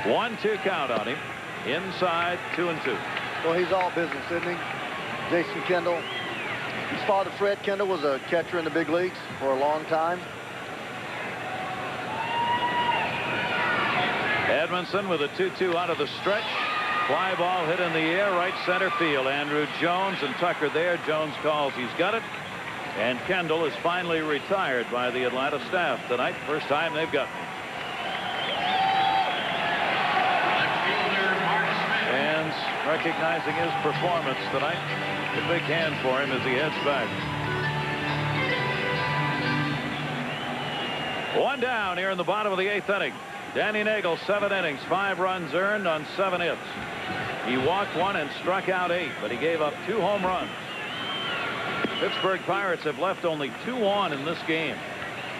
1-2 count on him. Inside, 2-2. Well, he's all business, isn't he? Jason Kendall. His father, Fred Kendall, was a catcher in the big leagues for a long time. Edmondson with a 2-2 out of the stretch. Fly ball hit in the air, right center field. Andrew Jones and Tucker there. Jones calls he's got it. And Kendall is finally retired by the Atlanta staff tonight. First time they've got him. Fans recognizing his performance tonight. A big hand for him as he heads back. 1 down here in the bottom of the 8th inning. Denny Neagle, 7 innings, 5 runs earned on 7 hits. He walked 1 and struck out 8, but he gave up 2 home runs. Pittsburgh Pirates have left only 2 on in this game.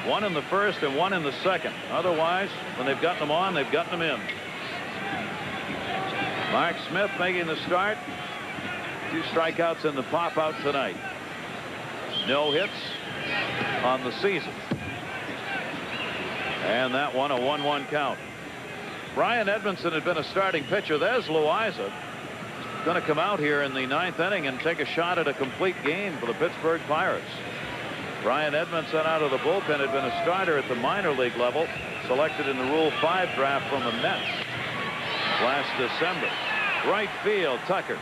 1 in the 1st and 1 in the 2nd. Otherwise, when they've gotten them on, they've gotten them in. Mark Smith making the start. 2 strikeouts in the pop-out tonight. No hits on the season. And that one, a 1-1 count. Brian Edmondson had been a starting pitcher. There's Loaiza. Going to come out here in the 9th inning and take a shot at a complete game for the Pittsburgh Pirates. Brian Edmondson out of the bullpen had been a starter at the minor league level, selected in the Rule 5 draft from the Mets last December. Right field, Tucker.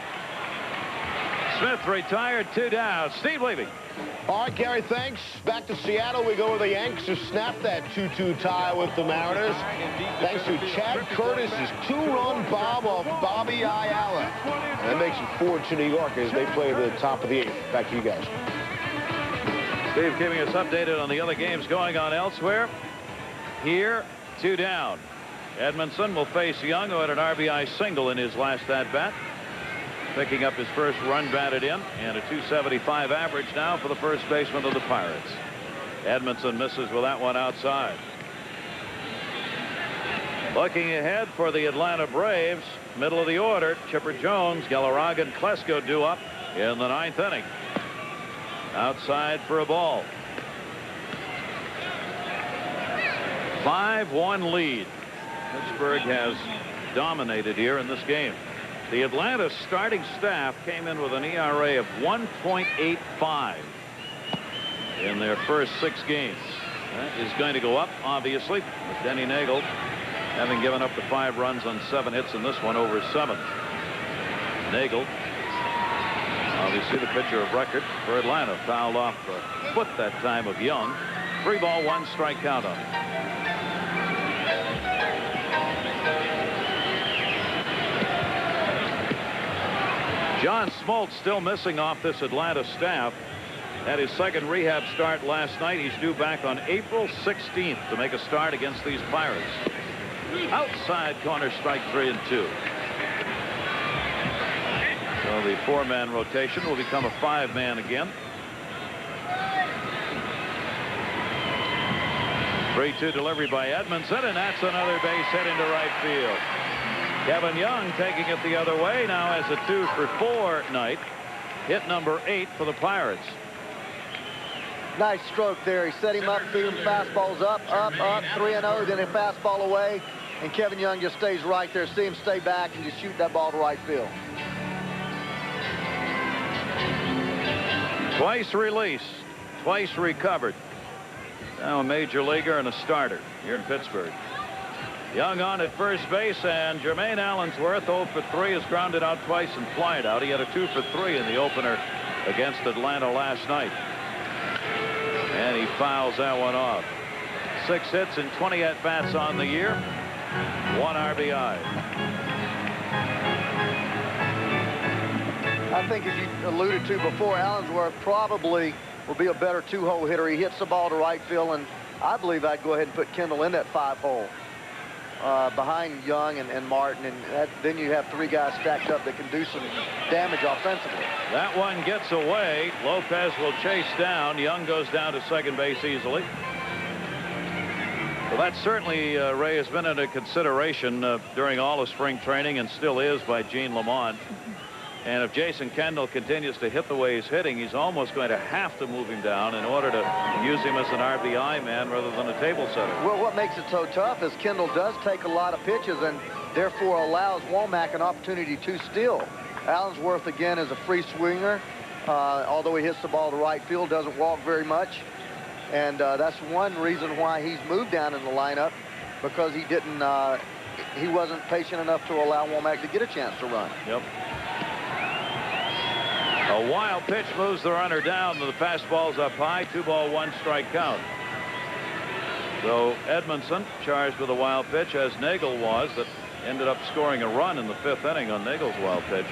Smith retired, 2 down. Steve Levy. All right, Gary, thanks. Back to Seattle. We go with the Yanks who snapped that 2-2 tie with the Mariners. Thanks to Chad Curtis's 2-run bomb off Bobby Ayala. And that makes it 4 to New York as they play the top of the 8th. Back to you guys. Steve keeping us updated on the other games going on elsewhere. Here, 2 down. Edmondson will face Young, who had an RBI single in his last at-bat. Picking up his first run batted in, and a .275 average now for the first baseman of the Pirates. Edmondson misses with that one outside. Looking ahead for the Atlanta Braves, middle of the order, Chipper Jones, Galarraga, and Klesko due up in the 9th inning. Outside for a ball. 5-1 lead. Pittsburgh has dominated here in this game. The Atlanta starting staff came in with an ERA of 1.85 in their first 6 games. That is going to go up, obviously, with Denny Neagle having given up the 5 runs on 7 hits in this one over 7th. Neagle, obviously the pitcher of record for Atlanta, fouled off the foot that time of Young. 3 ball, 1 strike count on it. John Smoltz still missing off this Atlanta staff. Had his 2nd rehab start last night. He's due back on April 16th to make a start against these Pirates. Outside corner, strike 3 and 2. So the 4-man rotation will become a 5-man again. 3-2 delivery by Edmondson, and that's another base hit into right field. Kevin Young taking it the other way now has a 2-for-4 night. Hit number 8 for the Pirates. Nice stroke there. He set him up, threw him fastballs up, 3-0, then a fastball away, and Kevin Young just stays right there. See him stay back and just shoot that ball to right field. Twice released, twice recovered. Now a major leaguer and a starter here in Pittsburgh. Young on at first base, and Jermaine Allensworth 0-for-3 has grounded out twice and flied out. He had a 2-for-3 in the opener against Atlanta last night. And he fouls that one off. 6 hits and 20 at-bats on the year. 1 RBI. I think, as you alluded to before, Allensworth probably will be a better 2-hole hitter. He hits the ball to right field, and I believe I'd go ahead and put Kendall in that 5-hole. Behind Young and Martin, and then you have 3 guys stacked up that can do some damage offensively. That one gets away. Lopez will chase down. Young goes down to 2nd base easily. Well, that certainly, Ray, has been under consideration during all of spring training and still is by Gene Lamont. And if Jason Kendall continues to hit the way he's hitting, he's almost going to have to move him down in order to use him as an RBI man rather than a table setter. Well, what makes it so tough is Kendall does take a lot of pitches and therefore allows Womack an opportunity to steal. Allensworth, again, is a free swinger. Although he hits the ball to right field, doesn't walk very much. And that's one reason why he's moved down in the lineup, because he didn't, he wasn't patient enough to allow Womack to get a chance to run. Yep. A wild pitch moves the runner down. The fastball's up high. 2 ball, 1 strike count. So Edmondson charged with a wild pitch, as Neagle was, that ended up scoring a run in the 5th inning on Nagle's wild pitch.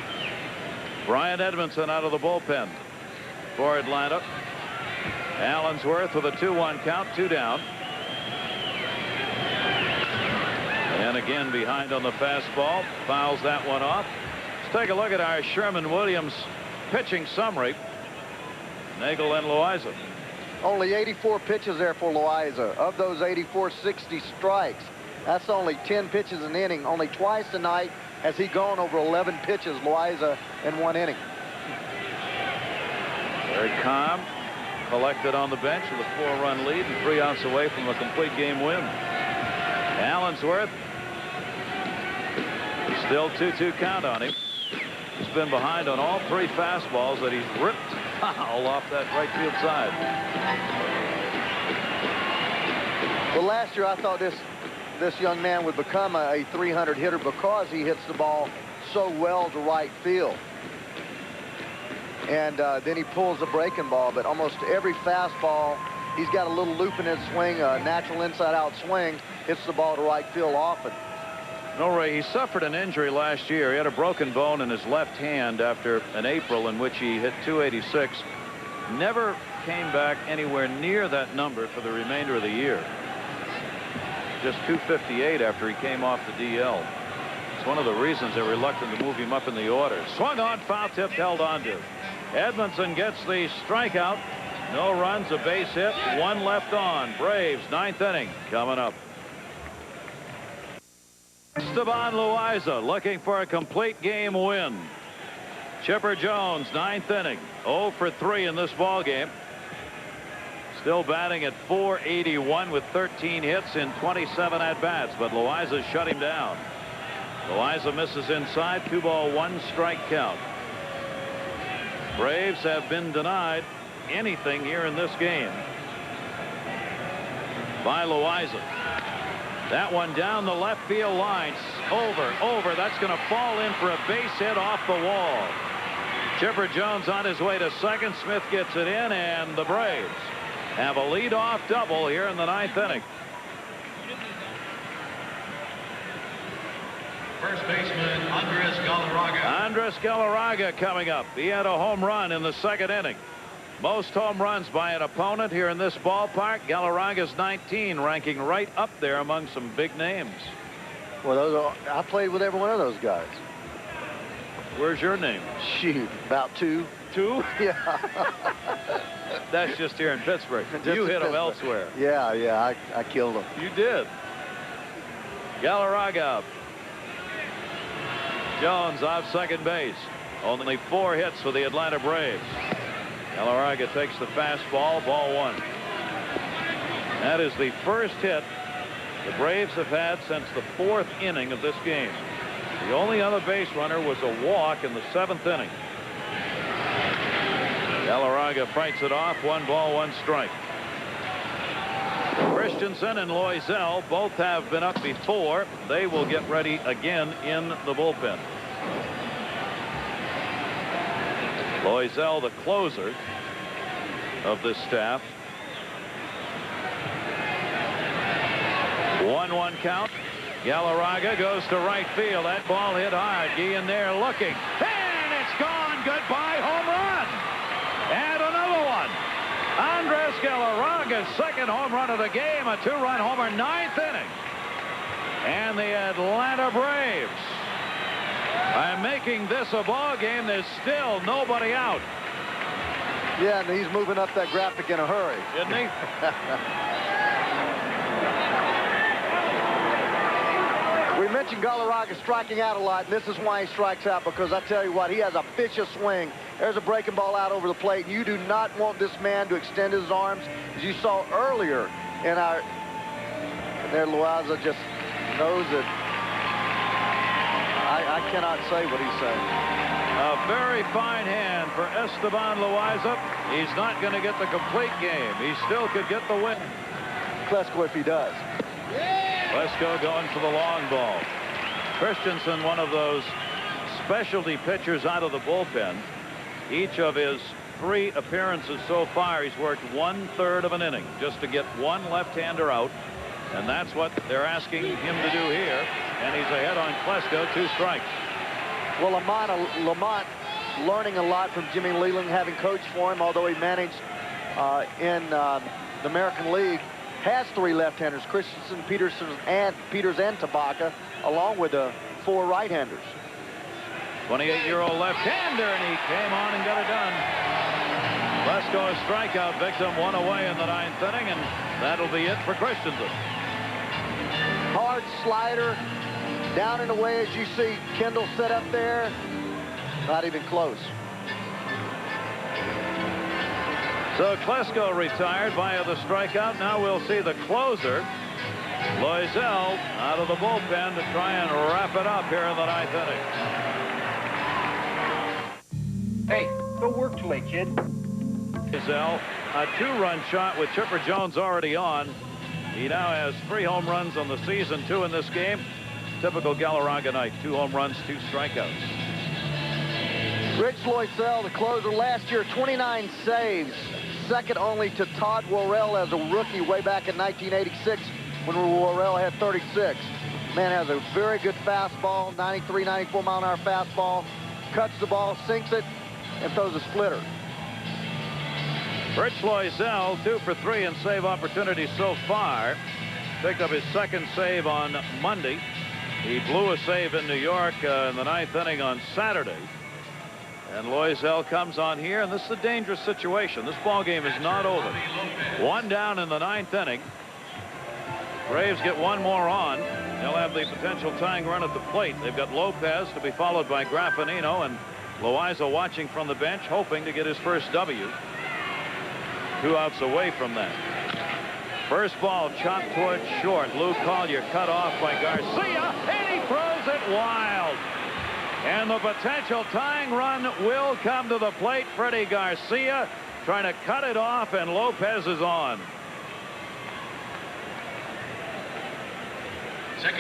Brian Edmondson out of the bullpen for Atlanta. Allensworth with a 2-1 count, 2 down. And again behind on the fastball. Fouls that one off. Let's take a look at our Sherman-Williams pitching summary. Neagle and Loaiza. Only 84 pitches there for Loaiza. Of those 84, 60 strikes. That's only 10 pitches an inning. Only twice tonight has he gone over 11 pitches, Loaiza, in 1 inning. Very calm, collected on the bench with a 4-run lead and 3 outs away from a complete game win. Allensworth, still 2-2 count on him. He's been behind on all 3 fastballs that he's ripped foul off that right field side. Well, last year I thought this young man would become a 300 hitter because he hits the ball so well to right field. And then he pulls the breaking ball, but almost every fastball, he's got a little loop in his swing, a natural inside-out swing, hits the ball to right field often. No, Ray, he suffered an injury last year. He had a broken bone in his left hand after an April in which he hit 286. Never came back anywhere near that number for the remainder of the year. Just 258 after he came off the DL. It's one of the reasons they're reluctant to move him up in the order. Swung on, foul tipped, held on to. Edmondson gets the strikeout. No runs, a base hit, 1 left on. Braves, 9th inning coming up. Esteban Loaiza looking for a complete game win. Chipper Jones, 9th inning, 0 for 3 in this ball game. Still batting at .481 with 13 hits in 27 at-bats, but Loaiza shut him down. Loaiza misses inside, 2 ball, 1 strike count. Braves have been denied anything here in this game by Loaiza. That one down the left field line. Over. That's going to fall in for a base hit off the wall. Chipper Jones on his way to second. Smith gets it in, and the Braves have a leadoff double here in the 9th inning. First baseman Andres Galarraga. Andres Galarraga coming up. He had a home run in the 2nd inning. Most home runs by an opponent here in this ballpark. Galarraga's 19, ranking right up there among some big names. Well, I played with every one of those guys. Where's your name? Shoot, about 2. 2? Yeah. That's just here in Pittsburgh. You hit them elsewhere. Yeah, I killed them. You did. Galarraga up. Jones off second base. Only 4 hits for the Atlanta Braves. Galarraga takes the fastball, ball 1. That is the first hit the Braves have had since the 4th inning of this game. The only other base runner was a walk in the 7th inning. Galarraga fights it off, 1 ball, 1 strike. Christensen and Loaiza both have been up before. They will get ready again in the bullpen. Loaiza, the closer of this staff. 1-1 count. Galarraga goes to right field. That ball hit hard. Guillen there looking. And it's gone. Goodbye, home run. And another one. Andres Galarraga's 2nd home run of the game. A 2-run homer, 9th inning. And the Atlanta Braves, by making this a ball game, there's still nobody out. Yeah, and he's moving up that graphic in a hurry. Isn't he? We mentioned Galarraga striking out a lot, and this is why he strikes out, because I tell you what, he has a vicious swing. There's a breaking ball out over the plate, and you do not want this man to extend his arms, as you saw earlier in our... And there Loaiza just knows it. I cannot say what he's saying. A very fine hand for Esteban Loaiza. He's not going to get the complete game. He still could get the win. Klesko if he does. Klesko going for the long ball. Christensen, one of those specialty pitchers out of the bullpen. Each of his 3 appearances so far, he's worked 1/3 of an inning just to get 1 left-hander out. And that's what they're asking him to do here. And he's ahead on Klesko, 2 strikes. Well, Lamont learning a lot from Jimmy Leland, having coached for him, although he managed in the American League, has 3 left-handers, Christensen, Peters, and Tabaka, along with 4 right-handers. 28-year-old left-hander, and he came on and got it done. Klesko a strikeout victim, 1 away in the 9th inning, and that'll be it for Christensen. Hard slider, down and away, as you see Kendall set up there. Not even close. So Klesko retired via the strikeout. Now we'll see the closer, Loaiaza, out of the bullpen to try and wrap it up here in the 9th inning. Hey, don't work too late, kid. Loaiaza, a 2-run shot with Chipper Jones already on. He now has 3 home runs on the season, 2 in this game. Typical Galarraga night, 2 home runs, 2 strikeouts. Rich Loaiaza, the closer, last year 29 saves, second only to Todd Worrell as a rookie way back in 1986 when Worrell had 36. Man has a very good fastball, 93, 94 mile an hour fastball, cuts the ball, sinks it, and throws a splitter. Rich Loaiaza, 2 for 3 in save opportunities so far. Picked up his 2nd save on Monday. He blew a save in New York in the 9th inning on Saturday. And Loaiaza comes on here, and this is a dangerous situation. This ball game is not over. 1 down in the 9th inning. Braves get 1 more on. They'll have the potential tying run at the plate. They've got Lopez to be followed by Graffinino, and Loaiaza watching from the bench, hoping to get his first W. 2 outs away from that. First ball chopped towards short. Lou Collier cut off by Garcia, and he throws it wild. And the potential tying run will come to the plate. Freddie Garcia trying to cut it off, and Lopez is on.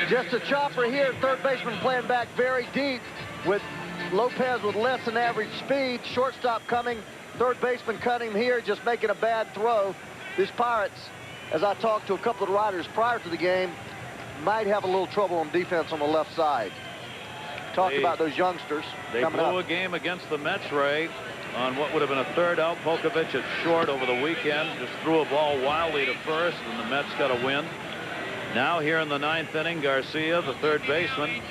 Just a chopper here. Third baseman playing back very deep with Lopez with less than average speed. Shortstop coming. Third baseman cut him here, just making a bad throw. This Pirates, as I talked to a couple of riders prior to the game, might have a little trouble on defense on the left side. Talked about those youngsters. They blew a game against the Mets, Ray, on what would have been a 3rd out. Polkovich at short over the weekend. Just threw a ball wildly to first, and the Mets got a win. Now here in the 9th inning, Garcia, the 3rd baseman,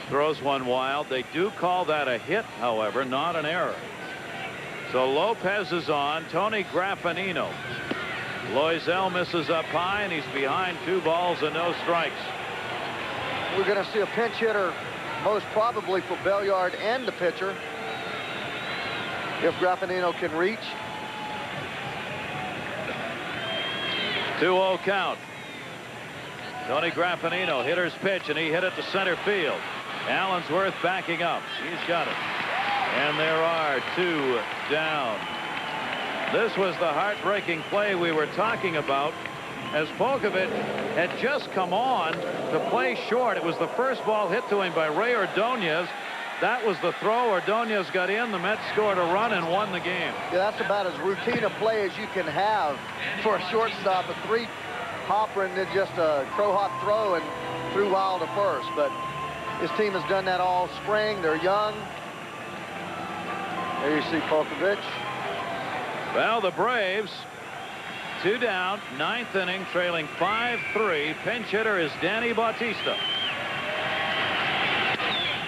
throws one wild. They do call that a hit, however, not an error. So Lopez is on. Tony Graffinino. Loaiaza misses up high, and he's behind 2 balls and no strikes. We're going to see a pinch hitter, most probably for Belliard and the pitcher, if Graffinino can reach. 2-0 count. Tony Graffinino, hitter's pitch, and he hit it to center field. Allensworth backing up. He's got it. And there are 2 down. This was the heartbreaking play we were talking about, as Polkovich had just come on to play short. It was the first ball hit to him by Ray Ordonez. That was the throw. Ordonez got in. The Mets scored a run and won the game. Yeah, that's about as routine a play as you can have for a shortstop. A 3-hopper and then just a crow hop throw and threw wild to first. But his team has done that all spring. They're young. There you see Polkovich. Well, the Braves, 2 down, 9th inning, trailing 5-3. Pinch hitter is Denny Bautista.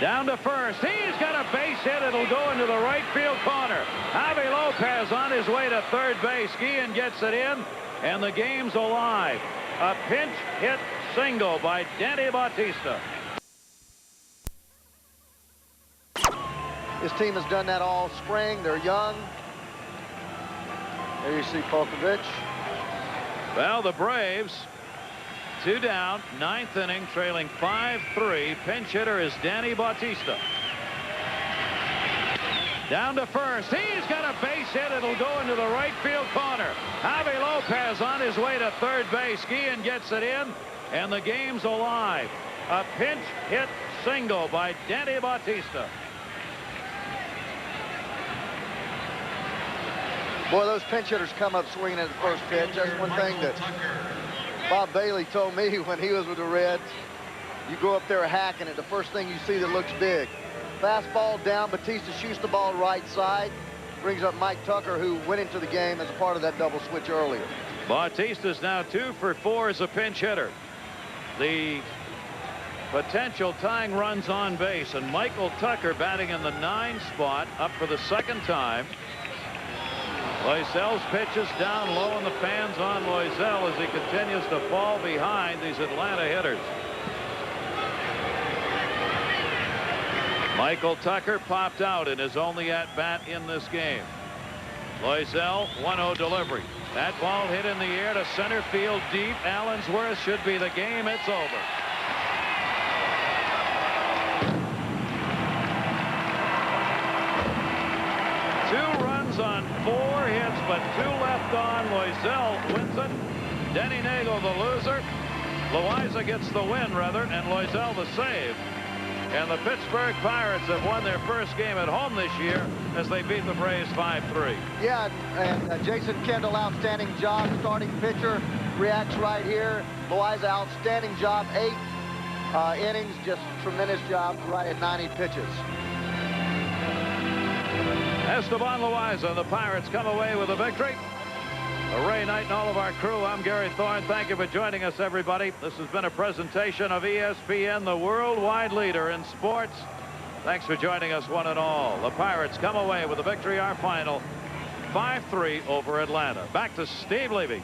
Down to first. He's got a base hit. It'll go into the right field corner. Javi Lopez on his way to third base. Guillen gets it in, and the game's alive. A pinch hit single by Denny Bautista. His team has done that all spring. They're young. There you see Polkovich. Well, the Braves, 2 down, 9th inning, trailing 5-3. Pinch hitter is Denny Bautista. Down to first. He's got a base hit. It'll go into the right field corner. Javi Lopez on his way to third base. Guillen gets it in, and the game's alive. A pinch hit single by Denny Bautista. Boy, those pinch hitters come up swinging at the first pitch. That's one thing that Bob Bailey told me when he was with the Reds. You go up there hacking it, the first thing you see that looks big. Fastball down, Bautista shoots the ball right side. Brings up Mike Tucker, who went into the game as a part of that double switch earlier. Bautista's now 2 for 4 as a pinch hitter. The potential tying runs on base, and Michael Tucker batting in the 9 spot, up for the 2nd time. Loaiza's pitch is down low, and the fans on Loaiza as he continues to fall behind these Atlanta hitters. Michael Tucker popped out in his only at-bat in this game. Loaiaza, 1-0 delivery. That ball hit in the air to center field deep. Allensworth should be the game. It's over. Two runs on 4 hits, but 2 left on. Loaiaza wins it. Denny Neagle the loser. Loaiaza gets the win, rather, and Loaiaza the save. And the Pittsburgh Pirates have won their first game at home this year as they beat the Braves 5-3. Yeah, and Jason Kendall, outstanding job. Starting pitcher reacts right here. Loaiaza, outstanding job. 8 innings, just tremendous job right at 90 pitches. Esteban Loaiaza, the Pirates come away with a victory. A Ray Knight and all of our crew, I'm Gary Thorne. Thank you for joining us, everybody. This has been a presentation of ESPN, the worldwide leader in sports. Thanks for joining us, one and all. The Pirates come away with a victory, our final 5-3 over Atlanta. Back to Steve Levy.